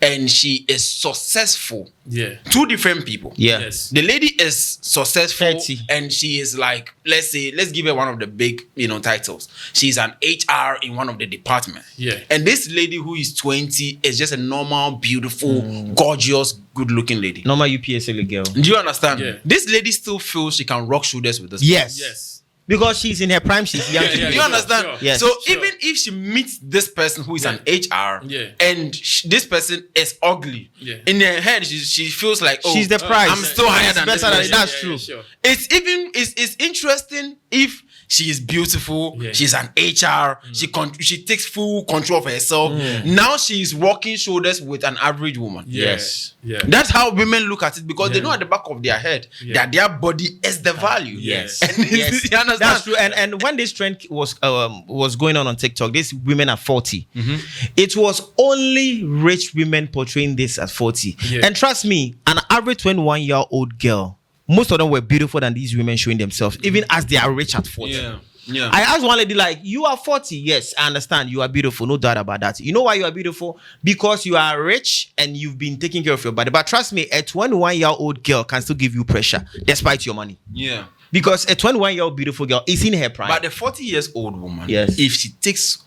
and she is successful. Yeah. Two different people. Yeah. Yes. The lady is successful 30. and she is like, let's give her one of the big, titles. She's an HR in one of the departments. Yeah. And this lady who is 20 is just a normal, beautiful, gorgeous, good-looking lady. Normal UPSL girl. Do you understand? Yeah. This lady still feels she can rock shoulders with this. Yes. Yes. Because she's in her prime, she's young. Yeah, Do you sure, understand? sure. Yes. So Sure. even if she meets this person who is an HR, Yeah. and this person is ugly, Yeah. in her head she feels like, oh, She's the prize. I'm still higher than better this than person. that's Yeah, true. sure. It's interesting if she is beautiful, Yeah. she's an HR, she takes full control of herself. Now she is walking shoulders with an average woman. Yes. Yeah. That's how women look at it because they Yeah. know at the back of their head Yeah. that their body is the value. Yes. And Yes. you understand? That's true. And when this trend was going on TikTok, these women at 40, it was only rich women portraying this at 40. Yeah. And trust me, an average 21-year-old girl, most of them were beautiful than these women showing themselves, even as they are rich at 40. Yeah. I asked one lady, like, you are 40. Yes, I understand. You are beautiful. No doubt about that. You know why you are beautiful? Because you are rich and you've been taking care of your body. But trust me, a 21-year-old girl can still give you pressure despite your money. Yeah. Because a 21-year-old beautiful girl is in her prime. But the 40 years old woman, Yes. if she takes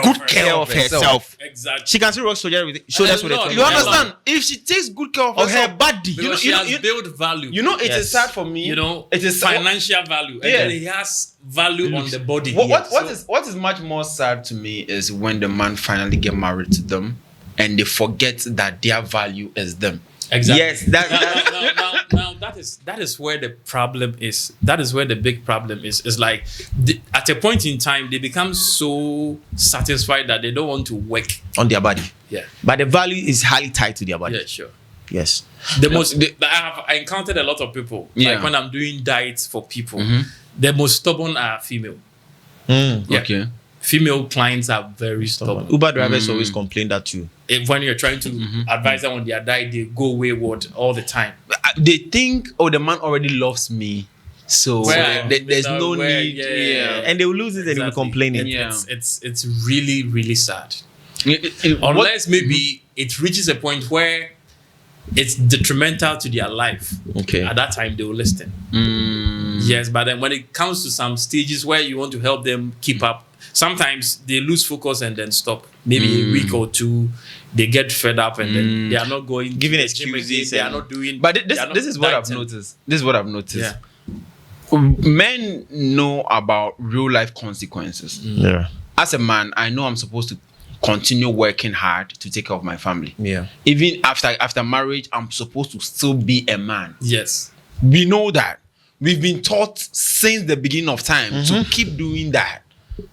Good care of herself. Exactly. she can still rock shoulders with shoulders with lot. a You understand? If she takes good care of of her herself, body. Because she has built value. it is Yes. sad for me. it it is financial value. And Yeah. then he has value on the body. What is much more sad to me is when the man finally get married to them and they forget that their value is them. Exactly. Yes, that now that is where the problem is. That is where the big problem is. It's like at a point in time they become so satisfied that they don't want to work. on their body. Yeah. But the value is highly tied to their body. Yeah, sure. Yes. I encountered a lot of people. Yeah. Like when I'm doing diets for people, the most stubborn are female. Mm. Yeah. Okay. Female clients are very stubborn. Uber drivers always complain that too. When you're trying to advise them on their diet, they go wayward all the time. They think, oh, the man already loves me, so Where- there's no where- need. yeah. Yeah. And they will lose it and they will be complaining. Yeah. It's really, really sad. What- Unless maybe it reaches a point where it's detrimental to their life. Okay. At that time, they will listen. Yes, but then when it comes to some stages where you want to help them keep up, sometimes they lose focus and then stop. Maybe a week or two, they get fed up and then they are not going Giving to the gym excuses again, they are and- not doing. But they are not this is what I've dieting. noticed. This is what I've noticed. Yeah. Men know about real life consequences. Yeah. As a man, I know I'm supposed to continue working hard to take care of my family. Yeah. Even after marriage, I'm supposed to still be a man. Yes. We know that. We've been taught since the beginning of time to keep doing that.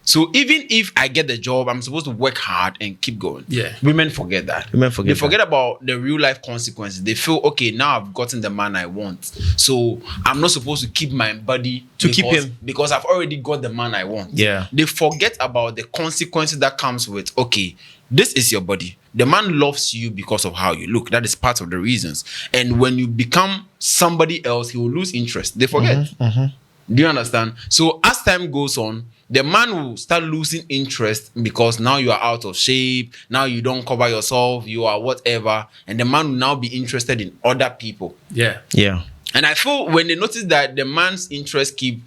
So even if I get the job, I'm supposed to work hard and keep going. Yeah. Women forget that. Women forget They forget about the real life consequences. They feel, okay, now I've gotten the man I want. So I'm not supposed to keep my body To keep him. because I've already got the man I want. Yeah. They forget about the consequences that comes with, okay, this is your body. The man loves you because of how you look. That is part of the reasons. And when you become somebody else, he will lose interest. They forget. Do you understand? So as time goes on, the man will start losing interest because now you are out of shape. Now you don't cover yourself. You are whatever. And the man will now be interested in other people. Yeah. Yeah. And I feel when they notice that the man's interest keep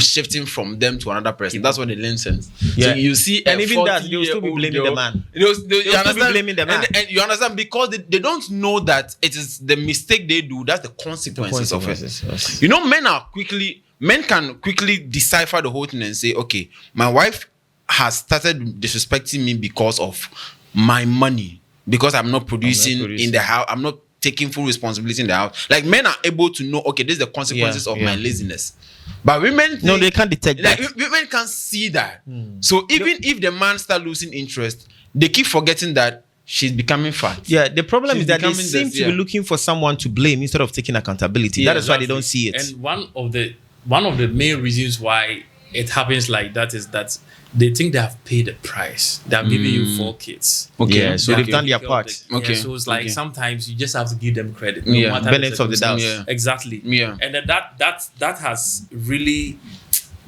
shifting from them to another person, that's when they learn sense. Yeah. So you see, And even that, they will still be blaming the man. You still be blaming the man. And you understand, because they don't know that it is the mistake they do, that's the consequences of it. Yes. You know, men can quickly decipher the whole thing and say, okay, my wife has started disrespecting me because of my money, because I'm not producing in the house, I'm not taking full responsibility in the house. Like, men are able to know, okay, this is the consequences of my laziness. But women, No, they can't detect that. Women can't see that. So even if the man start losing interest, they keep forgetting that she's becoming fat. Yeah, the problem She's is that they becoming seem this, to be looking for someone to blame instead of taking accountability. Yeah, that is why they exactly. don't see it. And one of the main reasons why it happens like that is that they think they have paid the price. They have given you 4 kids. Okay. Yeah, so They they've have done their taken care of part. the- Okay. Yeah, so it's like Okay. sometimes you just have to give them credit. Yeah. matter Benefits of the doubt. Yeah. Exactly. Yeah. And then that has really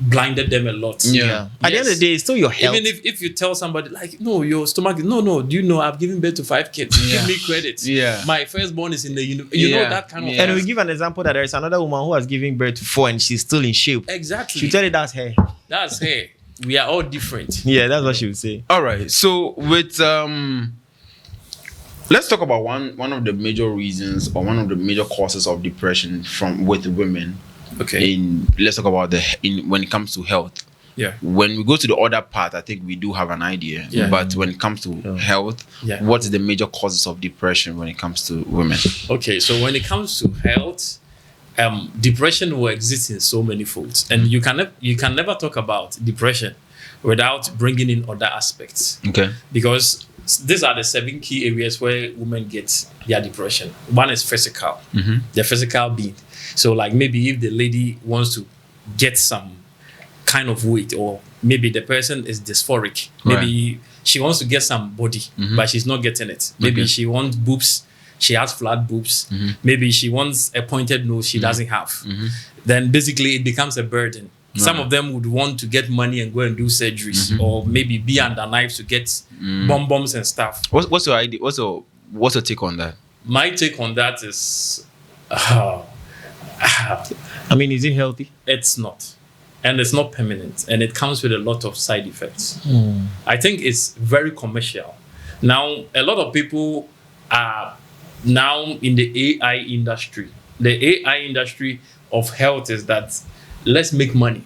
blinded them a lot. Yeah. At the end of the day, it's still your health. Even if you tell somebody like, no, your stomach, no, do you know I've given birth to 5 kids? Yeah. Give me credit. Yeah. My firstborn is in the you know Yeah. that kind of. Yeah. And we give an example that there is another woman who has given birth to 4 and she's still in shape. Exactly. She tell you that's her. That's hey. We are all different. Yeah, that's what she would say. All right. So with let's talk about one of the major reasons or one of the major causes of depression with women. Okay. Let's talk about when it comes to health. Yeah. When we go to the other part, I think we do have an idea. Yeah. But when it comes to health, Yeah. what is the major causes of depression when it comes to women? Okay, so when it comes to health, depression will exist in so many folds, and you can never talk about depression without bringing in other aspects, Okay. because these are the 7 key areas where women get their depression. One is physical, the physical being. So like maybe if the lady wants to get some kind of weight, or maybe the person is dysphoric, maybe she wants to get some body, but she's not getting it. Maybe she wants boobs. She has flat boobs. Maybe she wants a pointed nose she doesn't have. Then basically it becomes a burden. Some of them would want to get money and go and do surgeries, or maybe be under knives to get bombs and stuff. What's your idea? What's your take on that? My take on that is, I mean, is it healthy? it's not. And it's not permanent. And it comes with a lot of side effects. I think it's very commercial. Now, a lot of people are now in the AI industry. The AI industry of health is that let's make money.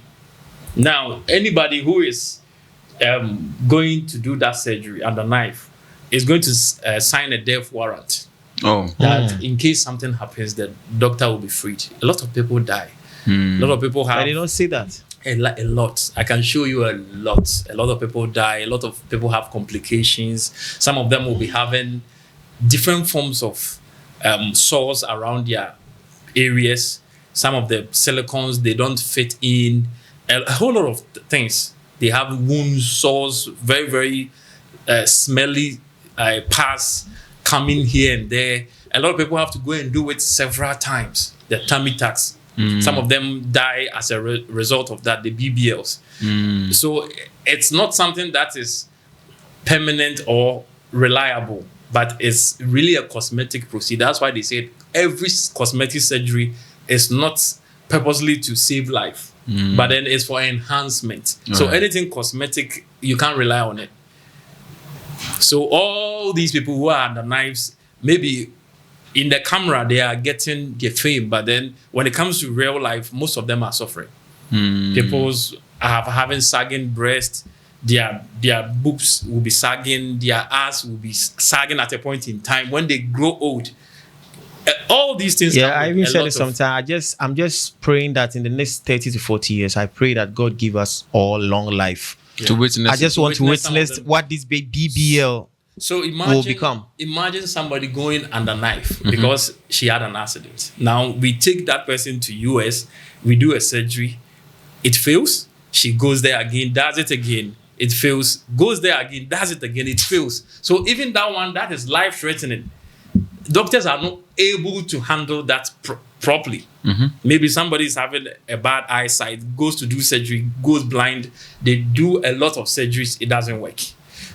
Now, anybody who is going to do that surgery under knife is going to sign a death warrant Oh. that in case something happens, the doctor will be freed. A lot of people die. A lot of people have I did not say that. a lot. I can show you a lot. A lot of people die. A lot of people have complications. Some of them will be having different forms of sores around their areas. Some of the silicones, they don't fit in. A whole lot of things. They have wounds, sores, very, very smelly parts coming here and there. A lot of people have to go and do it several times. The tummy tucks. Some of them die as a result of that, the BBLs. So it's not something that is permanent or reliable, but it's really a cosmetic procedure. That's why they say every cosmetic surgery is not purposely to save life, but then it's for enhancement. So anything cosmetic, you can't rely on it. So all these people who are under knives, maybe in the camera, they are getting their fame, but then when it comes to real life, most of them are suffering. People's are having sagging breasts, their boobs will be sagging, their ass will be sagging at a point in time when they grow old. All these things. Yeah, come I with even a said lot it of- sometimes. I'm just praying that in the next 30 to 40 years, I pray that God give us all long life. To witness. I just want to witness some of witness them. what this BBL So imagine, will become. imagine somebody going under knife because she had an accident. Now we take that person to US, we do a surgery, it fails. She goes there again, does it again, it fails. Goes there again, does it again, it fails. So even that one that is life threatening, doctors are not able to handle that properly. Maybe somebody is having a bad eyesight, goes to do surgery, goes blind. They do a lot of surgeries, it doesn't work.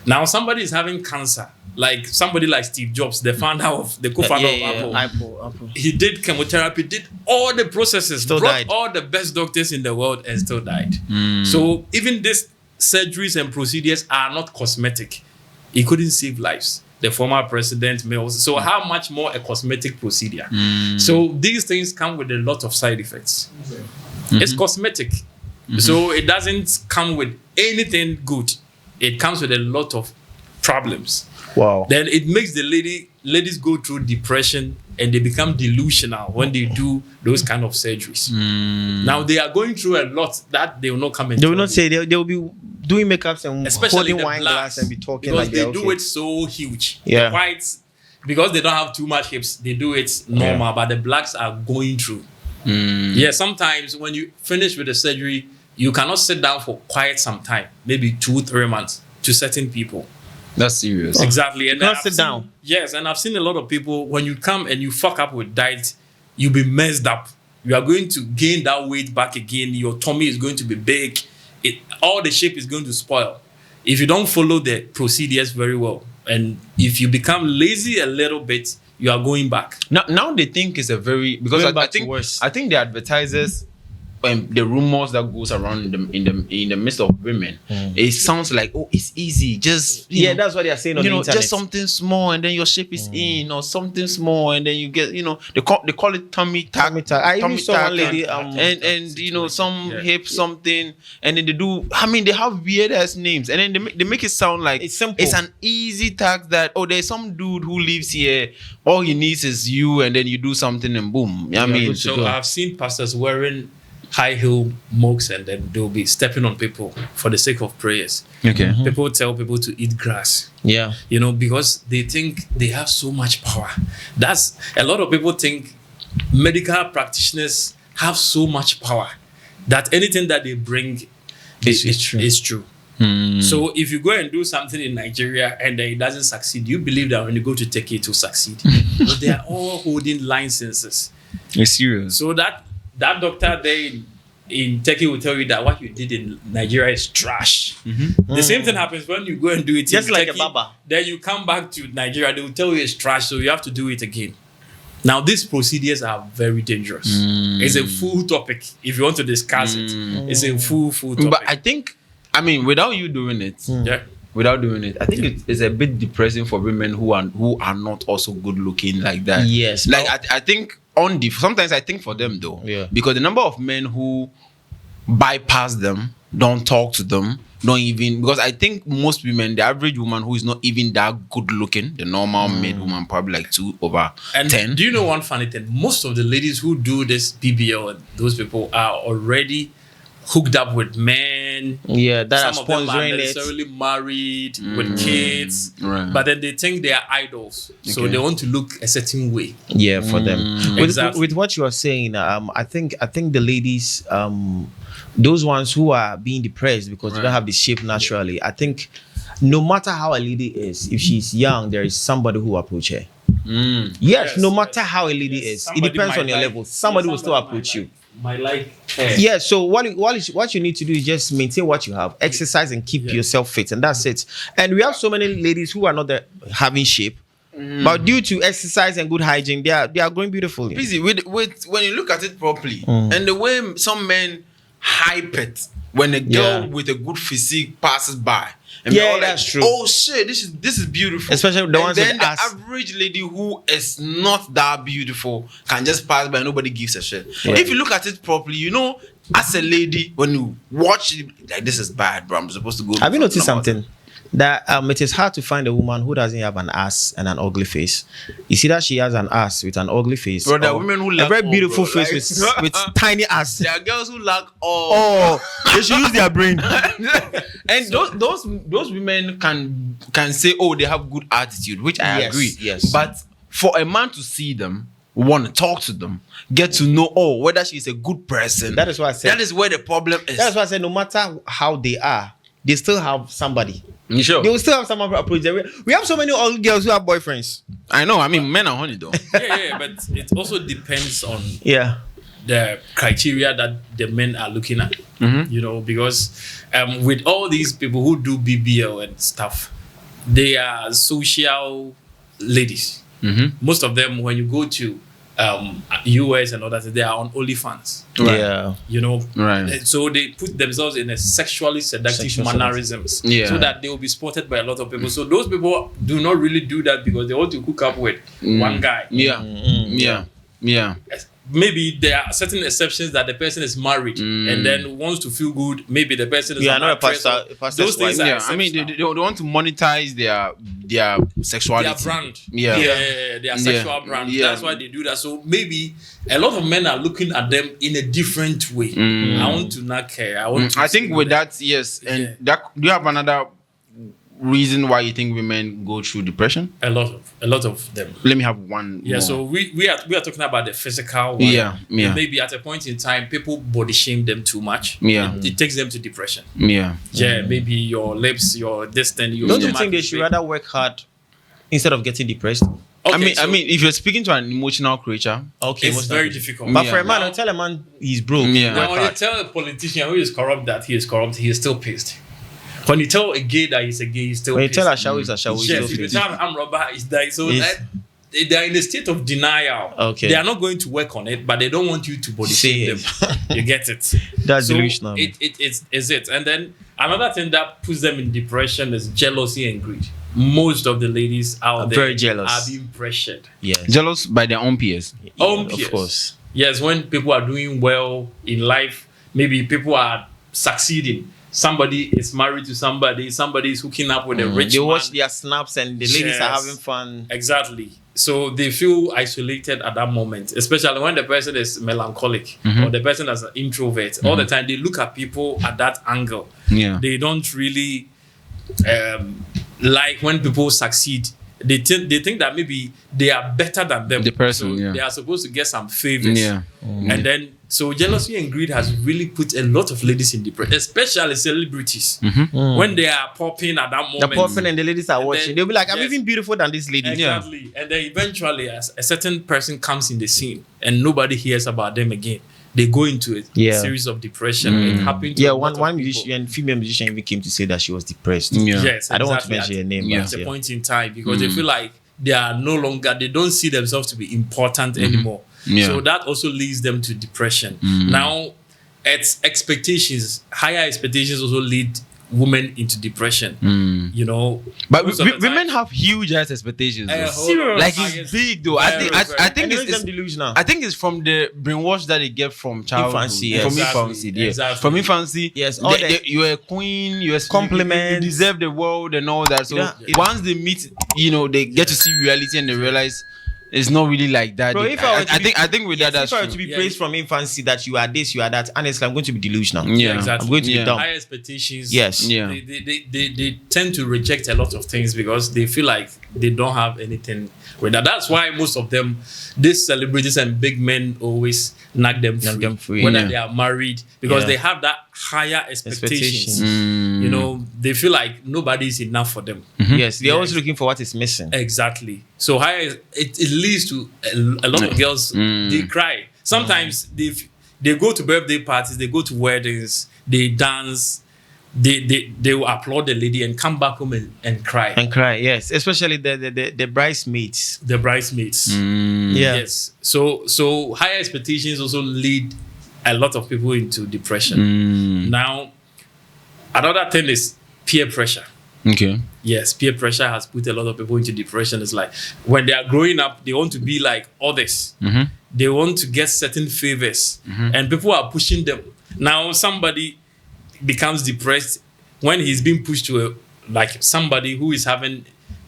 Now somebody is having cancer, like somebody like Steve Jobs, the founder of the co-founder of Apple. He did chemotherapy, did all the processes, Still brought died. all the best doctors in the world, and still died. So even these surgeries and procedures are not cosmetic. He couldn't save lives. The former president Mills. So how much more a cosmetic procedure? So these things come with a lot of side effects. It's cosmetic. So it doesn't come with anything good. It comes with a lot of problems. Wow. Then it makes the ladies go through depression and they become delusional when they do those kind of surgeries. Now they are going through a lot that they will not come and They will tell not you. say they will be doing makeups and Especially holding the wine blacks, glass and be talking because like they they're do okay. it so huge. Yeah. The whites, because they don't have too much hips, they do it normal, but the blacks are going through. Yeah, sometimes when you finish with the surgery, you cannot sit down for quite some time, maybe 2-3 months, to certain people. That's serious. Exactly. And can't I've sit seen- down. Yes, and I've seen a lot of people, when you come and you fuck up with diet, you'll be messed up. You are going to gain that weight back again. Your tummy is going to be big. All the shape is going to spoil if you don't follow the procedures very well. And if you become lazy a little bit, you are going back. Now they think it's a very because Going I back to think worse. I think the advertisers the rumors that goes around in the midst of women, it sounds like it's easy. Just you know, that's what they are saying on the internet. just something small and then your shape is in, or something small and then you get they call it tummy tuck. Tummy tuck. I even tummy saw one tuck lady, and some Yeah. hip something, and then they do. I mean, they have weird ass names, and then they make it sound like It's simple. It's an easy task that there's some dude who lives here. All he needs is you, and then you do something and boom. I mean, good to So go. I've seen pastors wearing high heel mokes and then they'll be stepping on people for the sake of prayers. okay. People tell people to eat grass. Yeah. Because they think they have so much power. That's a lot of people think medical practitioners have so much power that anything that they bring is true. Is true. So if you go and do something in Nigeria and then it doesn't succeed, you believe that when you go to Turkey it will succeed. But they are all holding licenses. It's serious. So that doctor there in Turkey will tell you that what you did in Nigeria is trash. The same thing happens when you go and do it Just in like a Turkey. barber. Then you come back to Nigeria, they will tell you it's trash, so you have to do it again. Now, these procedures are very dangerous. It's a full topic. If you want to discuss it, it's a full topic. But I think, without you doing it, yeah. without doing it, I think it's a bit depressing for women who are not also good looking like that. Yes. Like I think sometimes I think for them though, because the number of men who bypass them, don't talk to them, don't even, because I think most women, the average woman who is not even that good looking, the normal male woman, probably like 2/10. Do you know one funny thing? Most of the ladies who do this BBL and those people are already hooked up with men. Yeah, that are Some of them are sponsoring it. necessarily married with kids, Right. but then they think they are idols, so Okay. they want to look a certain way. Yeah, for them. Exactly. With what you are saying, I think the ladies, those ones who are being depressed because they don't have the shape naturally, I think no matter how a lady is, if she's young, there is somebody who will approach her. Yes, no matter how a lady is, it Somebody depends might on your like- level. Somebody will still somebody approach might you. Might like hair. Yeah, so what you need to do is just maintain what you have, exercise and keep yourself fit, and that's it. And we have so many ladies who are not having shape, but due to exercise and good hygiene, they are growing beautifully. Busy with when you look at it properly, and the way some men hype it when a girl Yeah. with a good physique passes by. And Yeah, they're all that's true. Oh shit, this is beautiful. Especially the and ones with then the ass. average lady who is not that beautiful can just pass by. Nobody gives a shit. Yeah. If you look at it properly, as a lady, when you watch it, like this is bad, bro. I'm supposed to go. Have you noticed about it. something? That it is hard to find a woman who doesn't have an ass and an ugly face. You see that she has an ass with an ugly face. Bro, there are or women who a lack very all, beautiful bro. face Like- with tiny ass. There are girls who lack all. Oh, they should use their brain. And those women can say, they have good attitude, which I Yes, agree. yes. But for a man to see them, want to talk to them, get to know whether she's a good person. That is what I said. That is where the problem is. That's why I said no matter how they are, they still have somebody. You sure? They will still have someone who approach them. We have so many old girls who have boyfriends. I know. I mean, men are honey though. yeah, but it also depends on Yeah. the criteria that the men are looking at. Because with all these people who do BBL and stuff, they are social ladies. Most of them, when you go to US and all that, they are on OnlyFans. Yeah. You know, Right. so they put themselves in a sexually seductive Sexual mannerisms, Yeah. so that they will be spotted by a lot of people. So those people do not really do that because they want to hook up with one guy. Yeah. Maybe there are certain exceptions that the person is married and then wants to feel good. Maybe the person is Yeah, an not a actress pastor- or- a pastor's Those things wife. are Yeah, I mean, they exceptional. want to monetize their sexuality. Their brand. Yeah. Their sexual brand. Yeah. That's why they do that. So maybe a lot of men are looking at them in a different way. I want to not care. I think with that, yes, and Yeah. that, do you have another reason why you think women go through depression? a lot of them. Let me have one. Yeah, more. so we are talking about the physical one. Yeah. Maybe at a point in time, people body shame them too much. Yeah. It takes them to depression. Yeah. Yeah, maybe your lips, your distance. Don't you think they should rather work hard instead of getting depressed? I mean, if you're speaking to an emotional creature, Okay, it's most very likely. difficult. But for Yeah. a man, tell a man he's broke. Yeah. Now, Work when you hard. tell a politician who is corrupt that he is corrupt, he is still pissed. When you tell a gay that he's a gay, he's still When you pissed. tell Ashawo he's Ashawo, he's Yes, still if you pissed. tell I'm robber, it's that. So Yes. they are in a state of denial. Okay. They are not going to work on it, but they don't want you to body shame Say them. You get it? That's So delusional. it's it. And then another thing that puts them in depression is jealousy and greed. Most of the ladies out I'm there very jealous. are being pressured. Yes. jealous by their own peers. Own Of peers. course. Yes, when people are doing well in life, maybe people are succeeding. Somebody is married to somebody is hooking up with a rich They man. watch their snaps and the ladies are Yes. having fun. Exactly. So they feel isolated at that moment, especially when the person is melancholic or the person is an introvert. All the time they look at people at that angle. Yeah. They don't really like when people succeed. They think that maybe they are better than them. The person, So yeah. they are supposed to get some favors. Yeah. And then so jealousy and greed has really put a lot of ladies in depression, especially celebrities. When they are popping at that moment. The popping and the ladies are watching. then- They'll be like, I'm yes. even beautiful than this lady. Exactly. And then eventually, as a certain person comes in the scene and nobody hears about them again, they go into a Yeah. series of depression. It happened to Yeah, a lot of one people. musician, female musician, even came to say that she was depressed. Yeah. Yes, I don't want to exactly. mention her At- name, Yeah. but At a yeah. point in time, because they feel like they are no longer, they don't see themselves to be important anymore. Yeah. So that also leads them to depression. Now, it's expectations, higher expectations also lead women into depression. You know, But most of the women time- have huge ass expectations. though. Serious. Like it's big though. I think And it it's, makes them delusional. I think it's from the brainwash that they get from childhood. Infancy, yes. From Exactly, infancy, yeah. exactly. From infancy, Yes, all you're a queen, you're Compliments. you deserve the world and all that. So Yeah. once they meet, they get to see reality and they realize it's not really like that. Bro, They- if I were to I be- think with that, that's if I were to true. be Yeah. praised from infancy that you are this, you are that, honestly, I'm going to be delusional. Yeah, exactly. I'm going to be Yeah. dumb. High expectations. Yes. Yeah. They tend to reject a lot of things because they feel like they don't have anything with that. That's why most of them, these celebrities and big men, always knock them free, whether yeah. they are married, because Yeah. they have that higher expectations. Expectations. You know, they feel like nobody is enough for them. Yes, they're Yeah. always looking for what is missing. Exactly. So it leads to a lot of girls, they cry. Sometimes they go to birthday parties, they go to weddings, they dance, they will applaud the lady and come back home and cry. And cry, yes. Especially the bridesmaids. The bridesmaids. Yeah. Yes. So higher expectations also lead a lot of people into depression. Now, another thing is peer pressure. Okay. Yes, peer pressure has put a lot of people into depression. It's like when they are growing up, they want to be like others. They want to get certain favors, and people are pushing them. Now, somebody becomes depressed when he's being pushed to like somebody who is having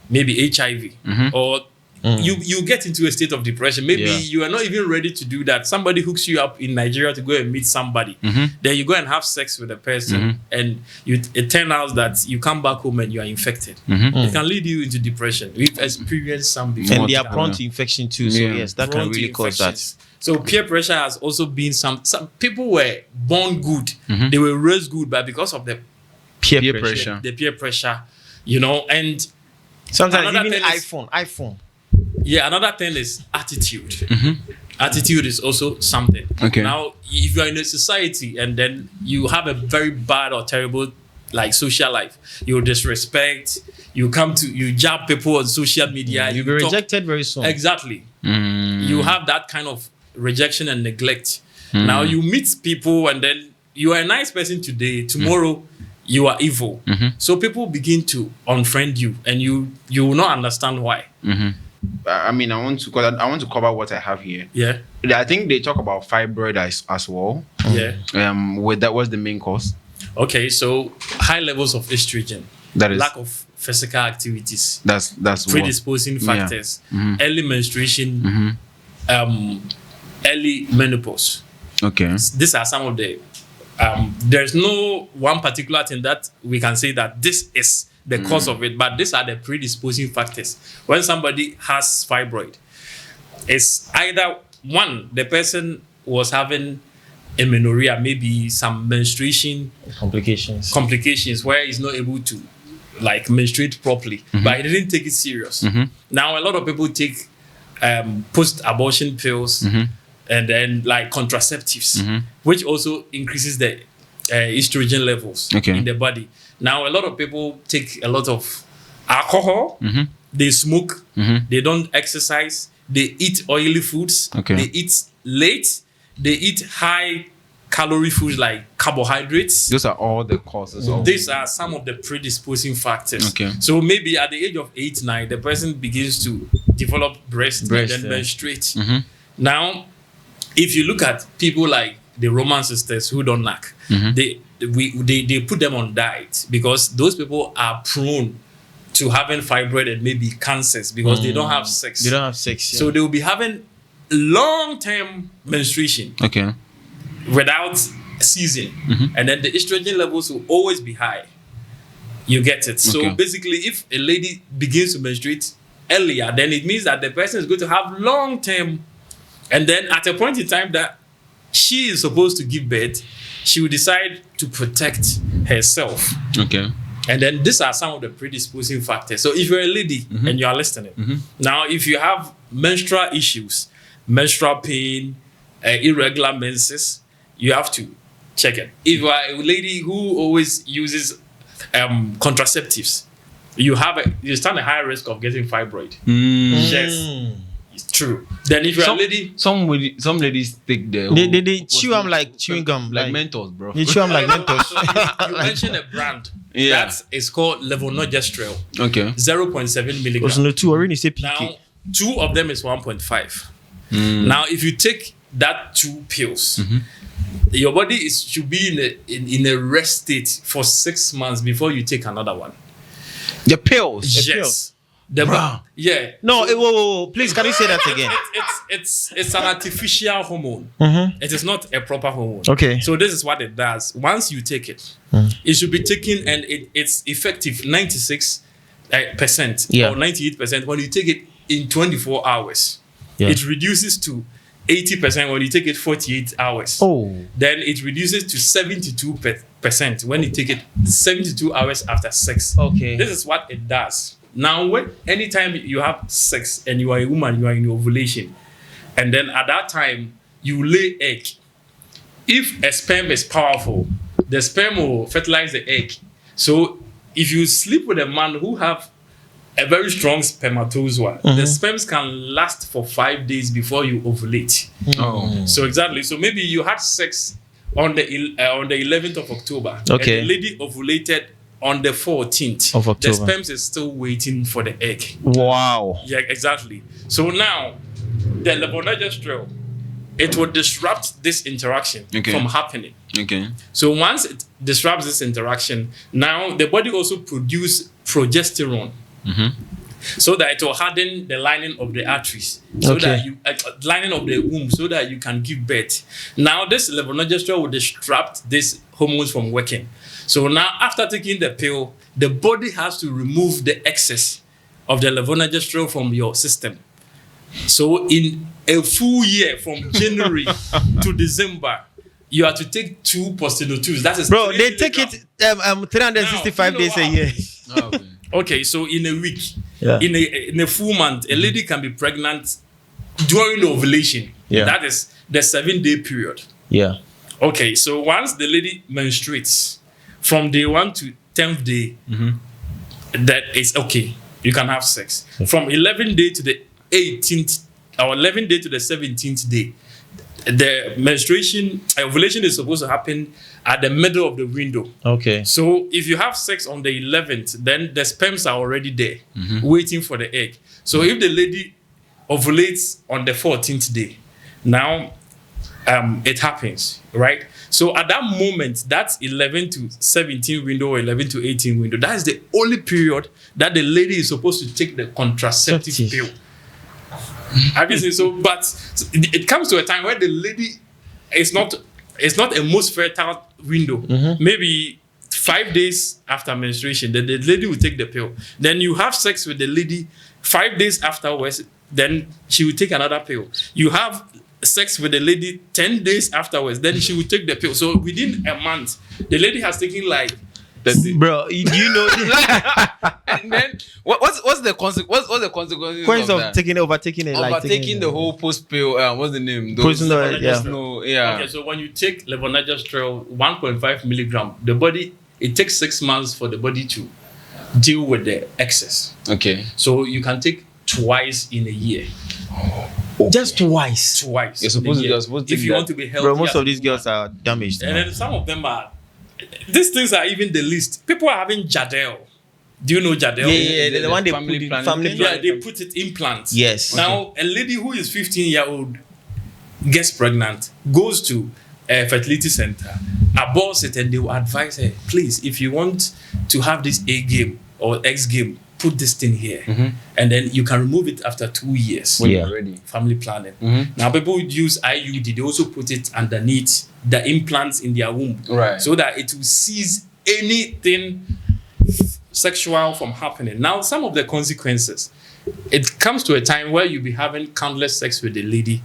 maybe HIV or you get into a state of depression. Maybe Yeah. you are not even ready to do that. Somebody hooks you up in Nigeria to go and meet somebody. Then you go and have sex with a person, and it turns out that you come back home and you are infected. It can lead you into depression. We've experienced some before. And they are prone to infection too. So Yeah. yes, that Prone can to really cause that. infections. So peer pressure has also been some people were born good. They were raised good, but because of the Peer Peer pressure. pressure. peer pressure, and Sometimes Another even thing is- iPhone. yeah, another thing is attitude. Attitude is also something. Okay. Now, if you are in a society and then you have a very bad or terrible like social life. You disrespect. You jab people on social media. You'll be talk- rejected very soon. Exactly. You have that kind of rejection and neglect. Now you meet people and then you are a nice person today. Tomorrow you are evil. So people begin to unfriend you, and you will not understand why. I mean, I want to cover what I have here. Yeah. I think they talk about fibroid as well. Yeah. With that, what's the main cause? Okay. So high levels of estrogen, That is lack of physical activities, that's what? predisposing factors, early menstruation, early menopause. Okay. These are some of the. There's no one particular thing that we can say that this is the cause of it, but these are the predisposing factors. When somebody has fibroid, it's either one, the person was having amenorrhea, maybe some menstruation complications where he's not able to like menstruate properly, but he didn't take it serious. Now a lot of people take post-abortion pills and then like contraceptives, which also increases the estrogen levels in the body. Now a lot of people take a lot of alcohol, they smoke, they don't exercise, they eat oily foods, they eat late, they eat high calorie foods like carbohydrates. Those are all the causes of. These are some of the predisposing factors. Okay. So maybe at the age of 8, 9, the person begins to develop breast and then menstruate. Now, if you look at people like the Roman sisters who don't knock, they put them on diet because those people are prone to having fibroid and maybe cancers because they don't have sex. They don't have sex. Yeah. So they will be having long-term menstruation Okay. without season, and then the estrogen levels will always be high. You get it. So Okay. basically, if a lady begins to menstruate earlier, then it means that the person is going to have long-term, and then at a point in time that she is supposed to give birth, she will decide to protect herself. Okay. And then these are some of the predisposing factors. So if you're a lady and you are listening, now if you have menstrual issues, menstrual pain, irregular menses, you have to check it. If you are a lady who always uses contraceptives, you stand a higher risk of getting fibroid. Yes, it's true. Then if you're a lady, some ladies take the. They chew them like chewing gum, like Mentos, bro. They chew them like Mentos. you mentioned a brand. Yeah. That is called levonorgestrel. Okay. 0.7 milligram. Also, no two already say Now, PK. 2 of them is 1.5. Now, if you take that 2 pills, your body should be in a rest state for 6 months before you take another one. The pills. Yes. Bruh. Yeah. No, whoa, please, can you say that again? It's an artificial hormone. It is not a proper hormone. Okay. So this is what it does. Once you take it, it should be taken, and it's effective 96% or 98% when you take it in 24 hours. Yeah. It reduces to 80% when you take it 48 hours. Oh. Then it reduces to 72% when you take it 72 hours after sex. Okay. This is what it does. Now, anytime you have sex and you are a woman, you are in ovulation, and then at that time you lay egg. If a sperm is powerful, the sperm will fertilize the egg. So if you sleep with a man who have a very strong spermatozoa, the sperms can last for 5 days before you ovulate. Oh. So exactly. So maybe you had sex on the 11th of October. Okay. And the lady ovulated on the 14th of October. The sperms is still waiting for the egg. Wow. Yeah, exactly. So now, the levonorgestrel, it will disrupt this interaction from happening. Okay. So once it disrupts this interaction, now the body also produces progesterone. So that it will harden the lining of the arteries, so that you lining of the womb, so that you can give birth. Now this levonorgestrel will disrupt these hormones from working. So now after taking the pill, the body has to remove the excess of the levonorgestrel from your system. So in a full year, from January to December, you have to take 2 postinotules. That is, bro, they take it 365 days a year. Okay. Okay, so in a week, in a full month, a lady can be pregnant during ovulation. Yeah. That is the 7-day period. Yeah. Okay, so once the lady menstruates, from day 1 to 10th day, that is okay. You can have sex. From 11th day to the 18th, or 11th day to the 17th day, the menstruation, ovulation is supposed to happen at the middle of the window. Okay. So if you have sex on the 11th, then the sperms are already there, waiting for the egg. So if the lady ovulates on the 14th day, now it happens, right? So at that moment, that's 11 to 17 window or 11 to 18 window. That is the only period that the lady is supposed to take the contraceptive pill. Have you seen? So, but it comes to a time where the lady is not a most fertile window. Maybe 5 days after menstruation, then the lady will take the pill. Then you have sex with the lady 5 days afterwards, then she will take another pill. You have sex with the lady 10 days afterwards, then she will take the pill. So within a month, the lady has taken like Bro, do you know And then what's the consequence? What's the consequences points of of that? overtaking it, like Overtaking the whole post pill. What's the name? Progesterone, Okay, so when you take levonorgestrel 1.5 milligram, the body, it takes 6 months for the body to deal with the excess. Okay. So you can take twice in a year. just twice. Twice. You're supposed in a to year. take if you that. want to be healthy. Bro, most as of a these woman. girls are damaged. And man. then some of them are. These things are even the least. People are having Jadel. Do you know Jadel? The one they family put in planning family thing? Yeah, planning. they put it implants. Yes. Now, a lady who is 15-year-old gets pregnant, goes to a fertility center, aborts it, and they will advise her, please, if you want to have this A game or X game, put this thing here. And then you can remove it after 2 years. When Yeah. you're ready. Family planning. Now, people would use IUD, they also put it underneath the implants in their womb. Right. So that it will cease anything sexual from happening. Now, some of the consequences, it comes to a time where you'll be having countless sex with the lady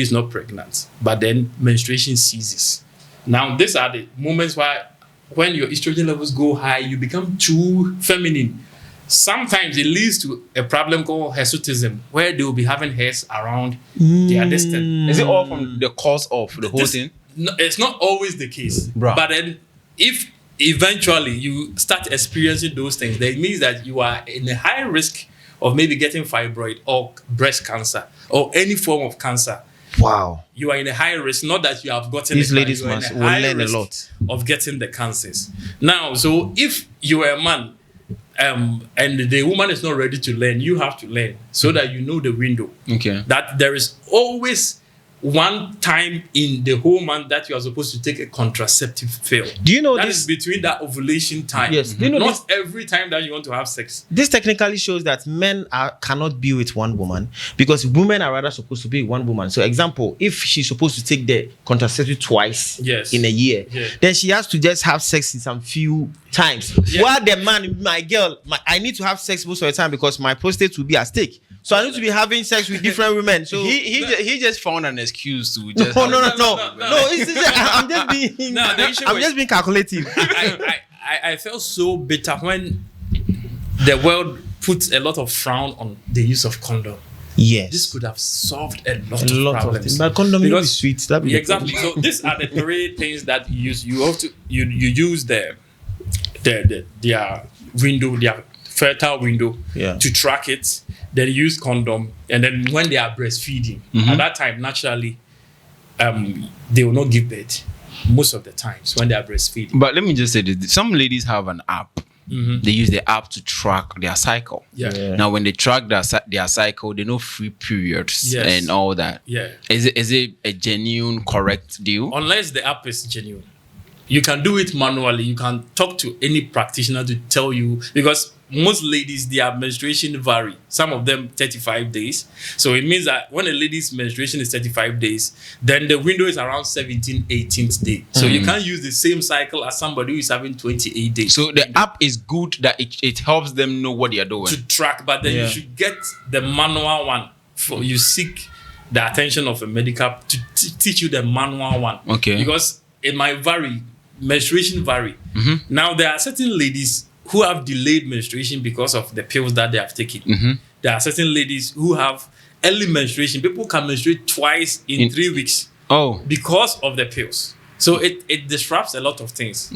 is not pregnant, but then menstruation ceases. Now, these are the moments where when your estrogen levels go high, you become too feminine. Sometimes it leads to a problem called hirsutism, where they will be having hairs around their distance. Is it all from the cause of the whole This- thing? No, it's not always the case. Bruh. But then if eventually you start experiencing those things, that means that you are in a high risk of maybe getting fibroid or breast cancer or any form of cancer. Wow. You are in a high risk, not that you have gotten These it, but ladies you are in must a will high learn a risk lot. of getting the cancers. Now, so if you are a man and the woman is not ready to learn, you have to learn so that you know the window. Okay. That there is always one time in the whole month that you are supposed to take a contraceptive pill. Do you know That this? is between that ovulation time. Yes. Do you know Not every time that you want to have sex. This technically shows that men cannot be with one woman because women are rather supposed to be with one woman. So, example, if she's supposed to take the contraceptive twice Yes. in a year, Yeah. then she has to just have sex in some few times. Yeah. While the man, my girl, I need to have sex most of the time because my prostate will be at stake. So I need to be having sex with different women. So He just found an excuse to just. no. No. I'm just being. No, the issue I'm is- just being calculative. I felt so bitter when the world puts a lot of frown on the use of condom. Yes. This could have solved a lot, a lot of of problems. things. But condom is Because- sweet. That be Yeah, the exactly. problem. So these are the three things that you use. You have to you use their window, their fertile window, Yeah. to track it. Then use condom, and then when they are breastfeeding, at that time naturally, they will not give birth most of the times when they are breastfeeding. But let me just say this: some ladies have an app. They use the app to track their cycle. Yeah. Now, when they track their cycle, they know free periods Yes. and all that. Yeah. Is it a genuine, correct deal? Unless the app is genuine, you can do it manually. You can talk to any practitioner to tell you, because most ladies, their menstruation vary. Some of them 35 days. So it means that when a lady's menstruation is 35 days, then the window is around 17th, 18th day. So you can't use the same cycle as somebody who is having 28 days. So the app is good that it helps them know what they are doing. to track, but then Yeah. you should get the manual one. For you seek the attention of a medical to teach you the manual one. Okay. Because it might vary, menstruation vary. Now there are certain ladies who have delayed menstruation because of the pills that they have taken. There are certain ladies who have early menstruation. People can menstruate twice in 3 weeks Oh, because of the pills. So it disrupts a lot of things.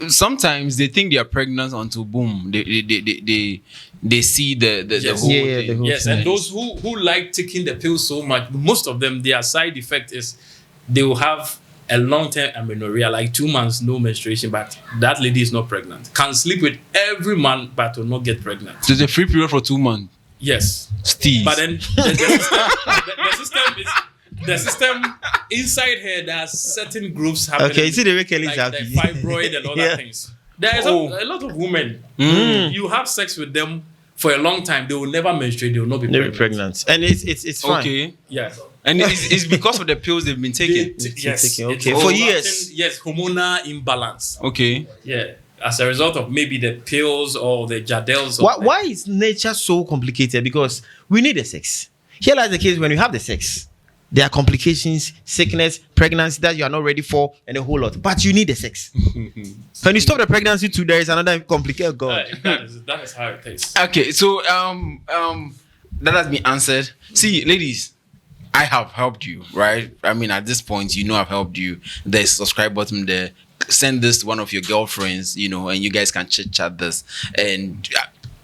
Sometimes they think they are pregnant until boom, they see the Yes. whole Yeah, thing. the whole Yes, and those who like taking the pill so much, most of them, their side effect is they will have a long-term amenorrhea, like 2 months no menstruation, but that lady is not pregnant. Can sleep with every man, but will not get pregnant. So the free period for 2 months. Yes, Steez. but then the system inside her, there are certain groups happening. Okay, you see the way Kelly's like happy. the fibroid and other Yeah. things. There is Oh. a lot of women. You have sex with them for a long time, they will never menstruate. They will not be Never pregnant. pregnant, and it's fine. Okay. Yeah. And it's because of the pills they've been taking. Yes. taking- It's okay, for disrupting- years. Yes, hormonal imbalance. Okay. Yeah. As a result of maybe the pills or the jadels. or the- Why is nature so complicated? Because we need the sex. Here lies the case: when you have the sex, there are complications, sickness, pregnancy that you are not ready for, and a whole lot. But you need the sex. When you stop the pregnancy too, there is another complicated. God. that is how it is. Okay. So that has been answered. See, ladies, I have helped you, right? I mean, at this point, you know I've helped you. There's subscribe button there. Send this to one of your girlfriends, and you guys can chit chat this. And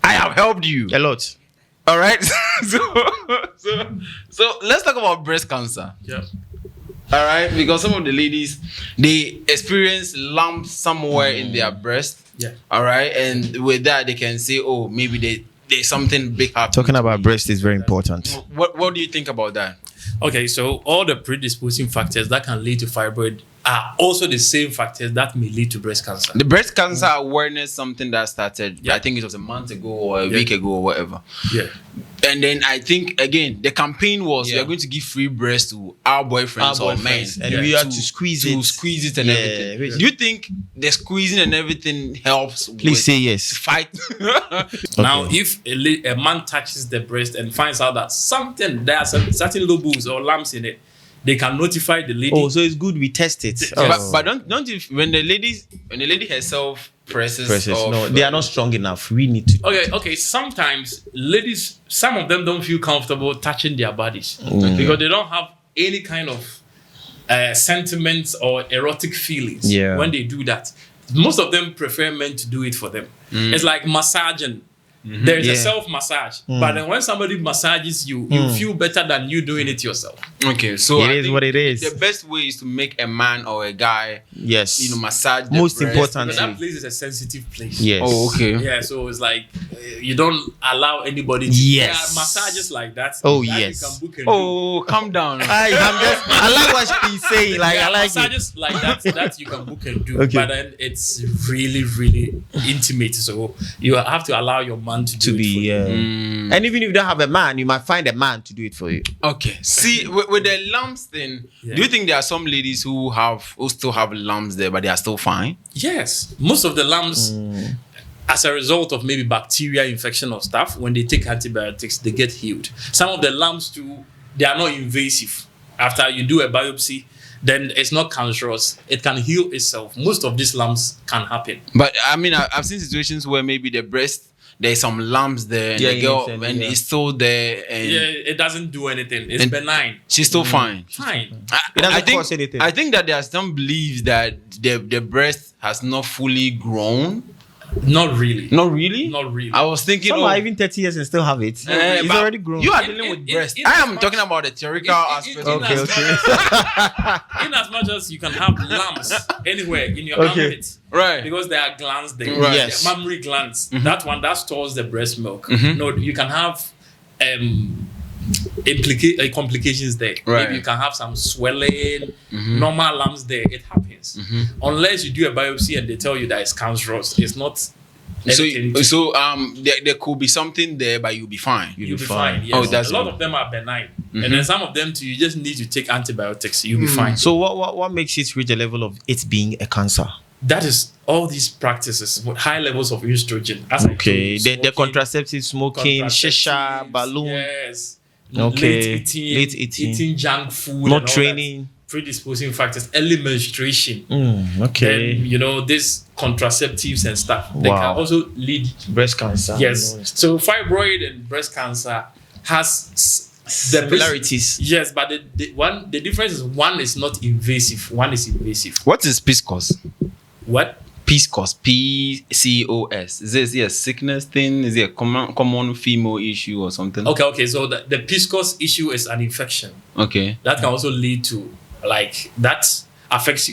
I have helped you. A lot. All right. so let's talk about breast cancer. Yeah. All right, because some of the ladies they experience lumps somewhere in their breast. Yeah. All right, and with that they can say, oh, maybe there's something big happening. Talking about breast is very important. What do you think about that? Okay, so all the predisposing factors that can lead to fibroid are also the same factors that may lead to breast cancer. The breast cancer awareness, something that started, Yeah. I think it was a month ago or a week ago or whatever. Yeah. And then I think again the campaign was we Yeah. are going to give free breast to our boyfriends or men, and Yeah. we have to squeeze it. squeeze it and Yeah, everything. which- Do you think the squeezing and everything helps? Please with say yes. fight. Now, if a man touches the breast and finds out that there are some certain lobules or lumps in it, they can notify the lady. Oh, so it's good we test it. Yes. But don't you when the lady herself presses off, No, they are not strong enough. We need to. Okay. Sometimes ladies, some of them don't feel comfortable touching their bodies because they don't have any kind of sentiments or erotic feelings Yeah. when they do that. Most of them prefer men to do it for them. It's like massaging. There is a Yeah. self-massage, but then when somebody massages you, you feel better than you doing it yourself. Okay, so It I is think what it is. The best way is to make a man or a guy, Yes. massage. The Most breast. important. But that place is a sensitive place. Yes. Oh, okay. Yeah, so it's like you don't allow anybody to Yes. There are massages like that. Oh, that yes. You can book and Oh, calm down. I like what she's saying. do. Like There I are like it. massages like that you can book and do. Okay. But then it's really, really intimate. So you have to allow your man to do To it for be, you. and even if you don't have a man, you might find a man to do it for you. Okay. See, with the lumps thing, Yeah. do you think there are some ladies who still have lumps there, but they are still fine? Yes. Most of the lumps, as a result of maybe bacteria infection or stuff, when they take antibiotics, they get healed. Some of the lumps too, they are not invasive. After you do a biopsy, then it's not cancerous. It can heal itself. Most of these lumps can happen. But I mean, I've seen situations where maybe the breast, there's some lumps there, and Yeah, the girl, innocent, and yeah. it's still there, and Yeah, it doesn't do anything. It's And- benign. she's still fine. Fine. It doesn't I think, cause anything. I think that there are some beliefs that the breast has not fully grown. Not really. Not really. Not really. I was thinking, Some oh, are even 30 years and still have it. It's but already grown. You are In- dealing in- with in- breast. in I as am much- talking about the theoretical aspect. in Okay, as okay. In as much as you can have lumps anywhere in your Okay. armpit, Right. because there are glands there. Right. Yes. There are mammary glands. That one that stores the breast milk. Mhm. No, you can have complications there. Right. Maybe you can have some swelling, normal lumps there. It happens. Unless you do a biopsy and they tell you that it's cancerous. It's not. anything to- There could be something there, but you'll be fine. You'll be fine. Yes. Oh, that's a lot good. of them are benign, and then some of them too. You just need to take antibiotics. You'll be fine. So what makes it reach a level of it being a cancer? That is all these practices with high levels of estrogen. As I told Okay, you, the smoking, contraceptive, smoking, shisha, contraceptives, balloon, Yes. Okay. Late eating, Late eating. junk food, and all not that. training. Predisposing factors, early menstruation. Okay, Then these contraceptives and stuff. They Wow. can also lead. breast cancer. Yes. So fibroid and breast cancer has Similarities. Yes, but the difference is one is not invasive, one is invasive. What is PCOS? What? PCOS. PCOS. Is it a sickness thing? Is it a common female issue or something? Okay. So the PCOS issue is an infection. Okay. That can also lead to that affects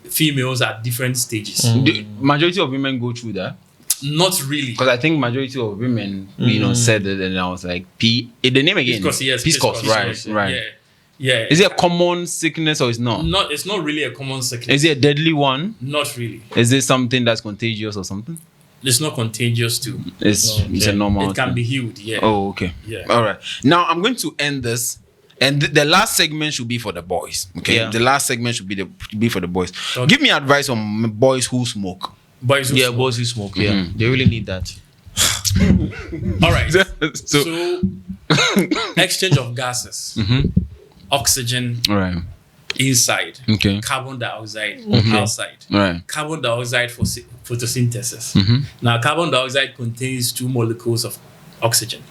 females at different stages. The majority of women go through that. Not really. Because I think majority of women, said it, and I was like, the name again? PCOS, yes. PCOS, right. Yeah. Is it a common sickness or it's not? It's not really a common sickness. Is it a deadly one? Not really. Is it something that's contagious or something? It's not contagious too. It's a normal It can thing. be healed, yeah. Oh, okay. Yeah. All right. Now I'm going to end this. And the last segment should be for the boys. Okay. Yeah. The last segment should be for the boys. Okay. Give me advice on boys who smoke. Boys who smoke. Boys who smoke. Yeah, they really need that. All right. So, So, exchange of gases, oxygen right. inside, Okay. carbon dioxide outside. Right. Carbon dioxide for photosynthesis. Now, carbon dioxide contains 2 molecules of oxygen,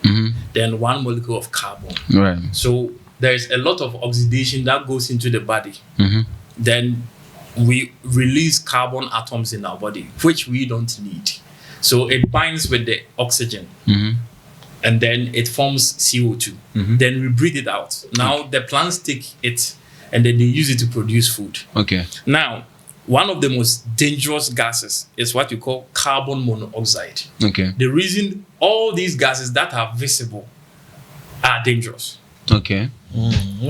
then 1 molecule of carbon. Right. So there is a lot of oxidation that goes into the body. Then we release carbon atoms in our body, which we don't need. So it binds with the oxygen, and then it forms CO2. Then we breathe it out. Now the plants take it, and then they use it to produce food. Okay. Now, one of the most dangerous gases is what you call carbon monoxide. Okay. The reason all these gases that are visible are dangerous. Okay.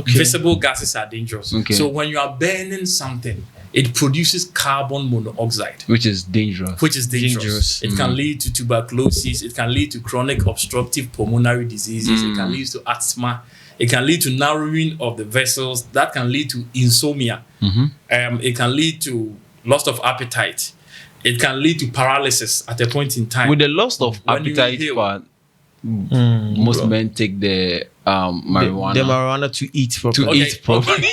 Visible gases are dangerous. Okay. So when you are burning something, it produces carbon monoxide, Which is dangerous. which is dangerous. Dangerous. It can lead to tuberculosis. It can lead to chronic obstructive pulmonary diseases. It can lead to asthma. It can lead to narrowing of the vessels. That can lead to insomnia. It can lead to loss of appetite. It can lead to paralysis at a point in time. With the loss of When you appetite inhale. part, most men take the marijuana. The marijuana to eat properly. To eat properly.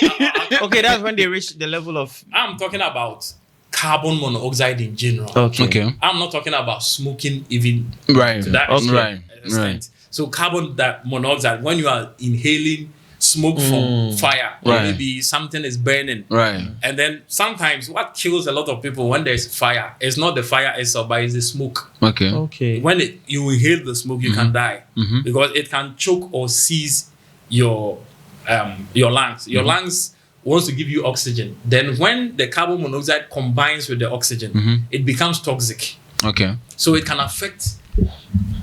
Okay, that's when they reach the level of. I'm talking about carbon monoxide in general. Okay. I'm not talking about smoking even Right. to that Right. extent. Right. So carbon monoxide, when you are inhaling smoke from fire, or Right. maybe something is burning. Right. And then sometimes what kills a lot of people when there's fire is not the fire itself, but it's the smoke. Okay. Okay. When you inhale the smoke, you can die because it can choke or seize your lungs. Your lungs wants to give you oxygen. Then when the carbon monoxide combines with the oxygen, it becomes toxic. Okay. So it can affect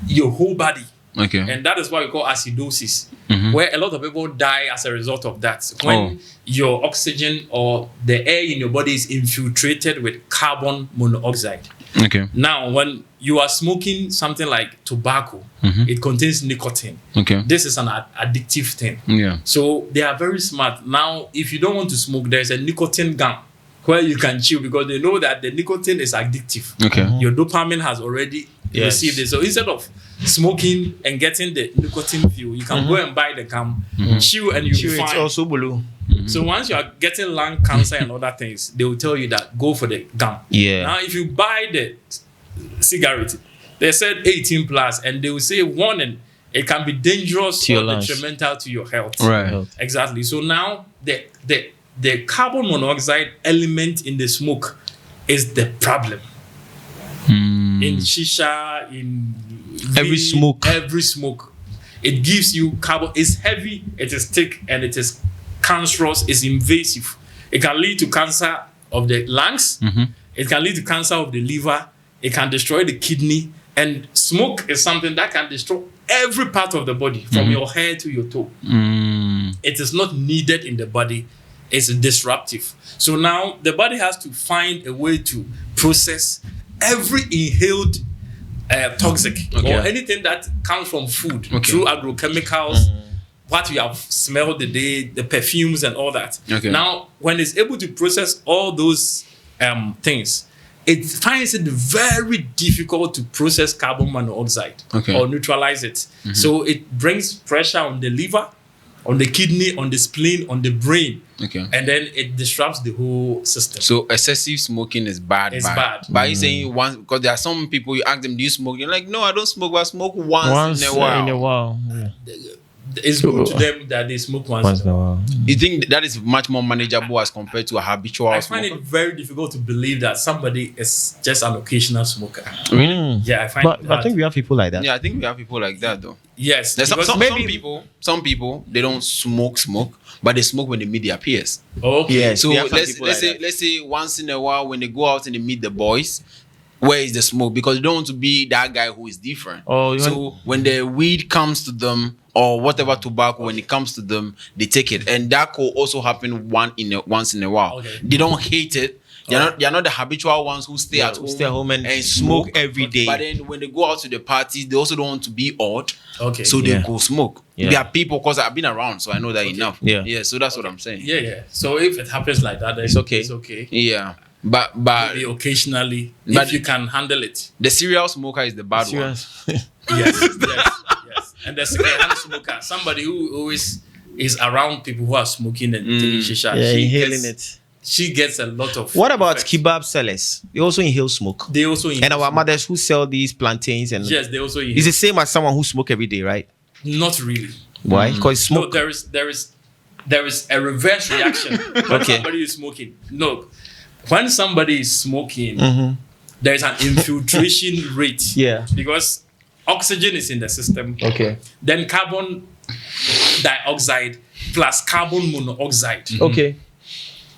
your whole body. Okay. And that is what we call acidosis, where a lot of people die as a result of that. When your oxygen or the air in your body is infiltrated with carbon monoxide. Okay. Now, when you are smoking something like tobacco, it contains nicotine. Okay. This is an addictive thing. Yeah. So they are very smart. Now, if you don't want to smoke, there's a nicotine gum where you can chew because they know that the nicotine is addictive. Okay. Your dopamine has already received it. So instead of smoking and getting the nicotine fuel, you can go and buy the gum, chew, and you'll be It's fine. also blue. So once you are getting lung cancer and other things, they will tell you that go for the gum. Yeah. Now, if you buy the cigarette, they said 18 plus, and they will say warning, it can be dangerous To your or lungs. detrimental to your health. Right. Exactly. So now the carbon monoxide element in the smoke is the problem. In shisha, in Every weed, smoke. every smoke, it gives you carbon. It's heavy, it is thick, and it is cancerous. It's invasive. It can lead to cancer of the lungs. It can lead to cancer of the liver. It can destroy the kidney. And smoke is something that can destroy every part of the body, from your hair to your toe. It is not needed in the body. It's disruptive. So now the body has to find a way to process every inhaled toxic or anything that comes from food through agrochemicals, what we have smelled the day, the perfumes and all that. Okay. Now, when it's able to process all those things, it finds it very difficult to process carbon monoxide or neutralize it. So it brings pressure on the liver, on the kidney, on the spleen, on the brain. Okay. And then it disrupts the whole system. So excessive smoking is bad. It's bad. But you saying once, because there are some people, you ask them, do you smoke? You're like, no, I don't smoke, but I smoke once in a while. Yeah. it's good to them that they smoke once in a while. You think that is much more manageable as compared to a habitual I find smoker? it very difficult to believe that somebody is just an occasional smoker. Really? Yeah, I find But that. I think we have people like that. Yeah, I think we have people like that though. yes, There's because some people they don't smoke, but they smoke when they meet their peers. okay. Yes. So we have some let's people like say that. let's say once in a while when they go out and they meet the boys, where is the smoke? Because they don't want to be that guy who is different. Oh, you so when the weed comes to them or whatever tobacco, when it comes to them, they take it, and that could also happen once in a while. Okay. They don't hate it. They're not the habitual ones who stay at home. Stay at home and smoke smoke every day. But then when they go out to the parties, they also don't want to be odd. Okay. So they Yeah. go smoke. Yeah. There are people, because I've been around, so I know that enough. Yeah. Yeah. So that's what I'm saying. yeah. So if it happens like that, then It's okay. It's okay. Yeah. But Maybe occasionally, But- if you can handle it. the serial smoker is the bad one. Serious. Yes. And the second-hand smoker, somebody who is around people who are smoking and taking shisha. Yeah, she inhaling gets, She gets a lot of. What about effect. kebab sellers? They also inhale smoke. They also And our mothers who sell these plantains and Yes, they also it's the same as someone who smoke every day, right? Not really. Why? Because No, smoke. there is a reverse reaction when Okay. somebody is smoking. No, when somebody is smoking, there is an infiltration rate. Yeah. Because oxygen is in the system. Okay. Then carbon dioxide plus carbon monoxide. Okay.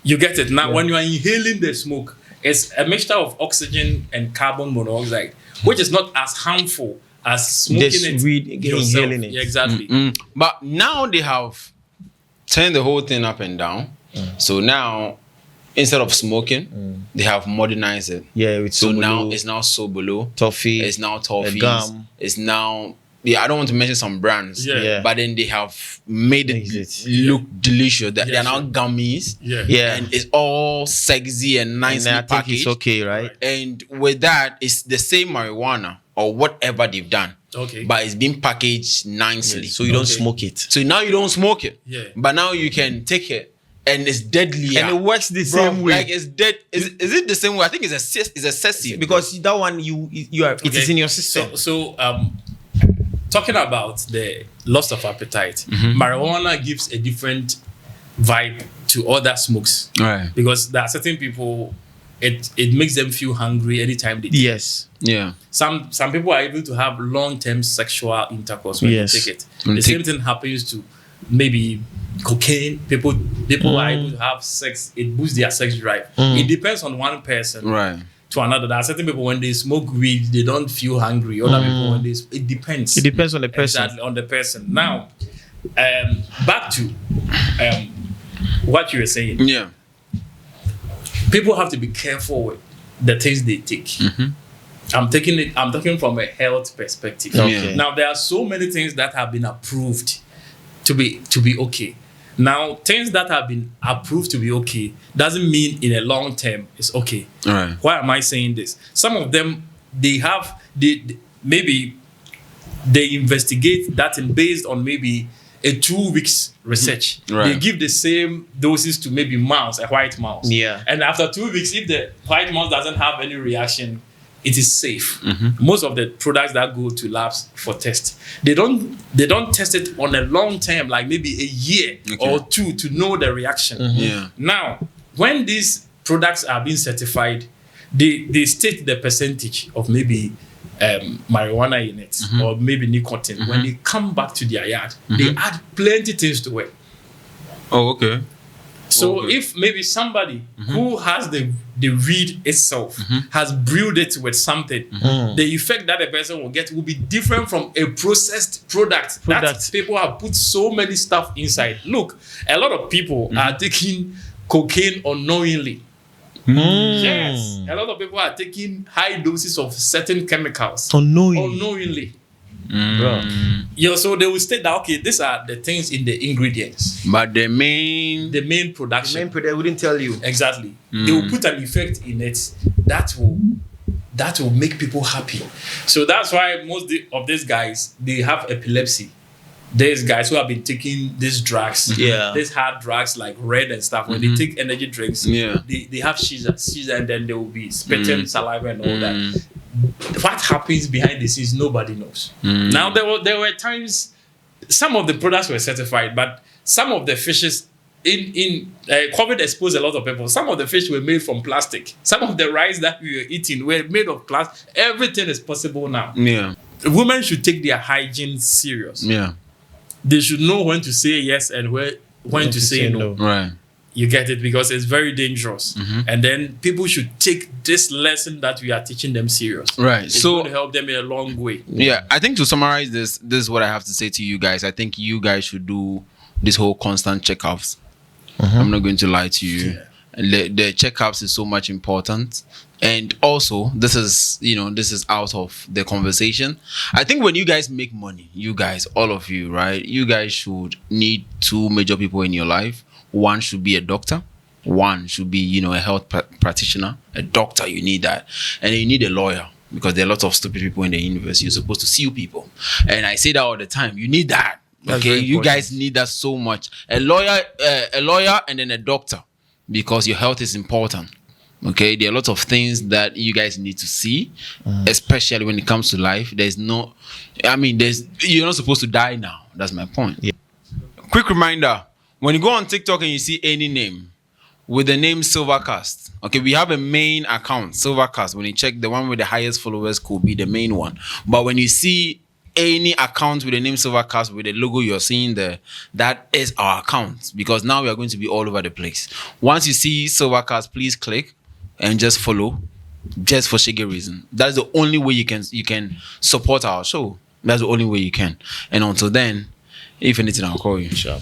You get it? Now, when you are inhaling the smoke, it's a mixture of oxygen and carbon monoxide, which is not as harmful as smoking Just it yourself. inhaling it. Yeah, exactly. But now they have turned the whole thing up and down. So now, instead of smoking, they have modernized it. Yeah, with So Sobolo, now it's now Sobolo. toffee. It's now toffees. gum. It's now, I don't want to mention some brands. Yeah. But then they have made Makes it it- look delicious. They Yeah, are now sure. gummies. Yeah. Yeah. And it's all sexy and And nicely I think packaged. it's okay, right? And with that, it's the same marijuana or whatever they've done. Okay. But it's been packaged nicely. So you don't Okay. smoke it. So now you don't smoke it. Yeah. But now you can take it. And it's deadly. And it works the Bro, same way. Like it's dead. Is it the same way? I think it's a sassy. Because that one you are it is Okay. in your system. So talking about the loss of appetite, marijuana gives a different vibe to other smokes Right. because there are certain people it makes them feel hungry anytime they take. Yes. Yeah. Some people are able to have long-term sexual intercourse when Yes. they take it. When The they same thing happens to maybe cocaine. People are able to have sex. It boosts their sex drive. It depends on one person Right. to another. There are certain people when they smoke weed, they don't feel hungry. Other people when it depends. It depends on the person. Exactly on the person. Now, back to what you were saying. Yeah. People have to be careful with the things they take. I'm talking from a health perspective. Okay. Now there are so many things that have been approved to be okay. Now things that have been approved to be okay doesn't mean in a long term it's okay. Right. Why am I saying this? Some of them maybe they investigate that and based on maybe a 2 weeks research. Right. They give the same doses to maybe mouse, a white mouse. Yeah. And after 2 weeks, if the white mouse doesn't have any reaction, it is safe. Most of the products that go to labs for test, they don't test it on a long term, like maybe a year or two to know the reaction. Yeah. Now, when these products are being certified, they state the percentage of maybe marijuana in it or maybe nicotine. When they come back to their yard, they add plenty things to it. Oh, okay. So Okay. if maybe somebody who has the weed itself has brewed it with something, the effect that the person will get will be different from a processed product. That people have put so many stuff inside. Look, a lot of people are taking cocaine unknowingly. Yes, a lot of people are taking high doses of certain chemicals unknowingly. Bro. Yeah, so they will state that okay, these are the things in the ingredients, But the main production. Main product wouldn't tell you. Exactly. They will put an effect in it that will make people happy. So that's why most of these guys, they have epilepsy. There's guys who have been taking these drugs, Yeah. these hard drugs like red and stuff. When they take energy drinks, Yeah. they have seizure, and then they will be spitting saliva and all that. What happens behind the scenes, nobody knows. Now there were times some of the products were certified, but some of the fishes in COVID exposed a lot of people. Some of the fish were made from plastic. Some of the rice that we were eating were made of plastic. Everything is possible now. Yeah. Women should take their hygiene serious. Yeah. They should know when to say yes and when to say no. Right. You get it? Because it's very dangerous. And then people should take this lesson that we are teaching them serious. Right. It's So going to help them in a long way. yeah, I think to summarize this is what I have to say to you guys. I think you guys should do this whole constant checkups. I'm not going to lie to you. The checkups is so much important. And also, this is out of the conversation. I think when you guys make money, you guys, all of you, right? You guys should need two major people in your life. One should be a doctor. One should be, a health practitioner. A doctor, you need that. And then you need a lawyer, because there are lots of stupid people in the universe. You're supposed to sue people. And I say that all the time. You need that. Okay, you guys need that so much. A lawyer, and then a doctor, because your health is important. Okay, there are lots of things that you guys need to see, especially when it comes to life. You're not supposed to die now. That's my point. Yeah. Quick reminder: when you go on TikTok and you see any name with the name Silvercast, okay, we have a main account, Silvercast. When you check, the one with the highest followers could be the main one. But when you see any account with the name Silvercast with the logo you're seeing there, that is our account, because now we are going to be all over the place. Once you see Silvercast, please click and just follow, just for shaggy reason. That's the only way you can support our show. That's the only way you can. And until then, if anything, I'll call you. Sure.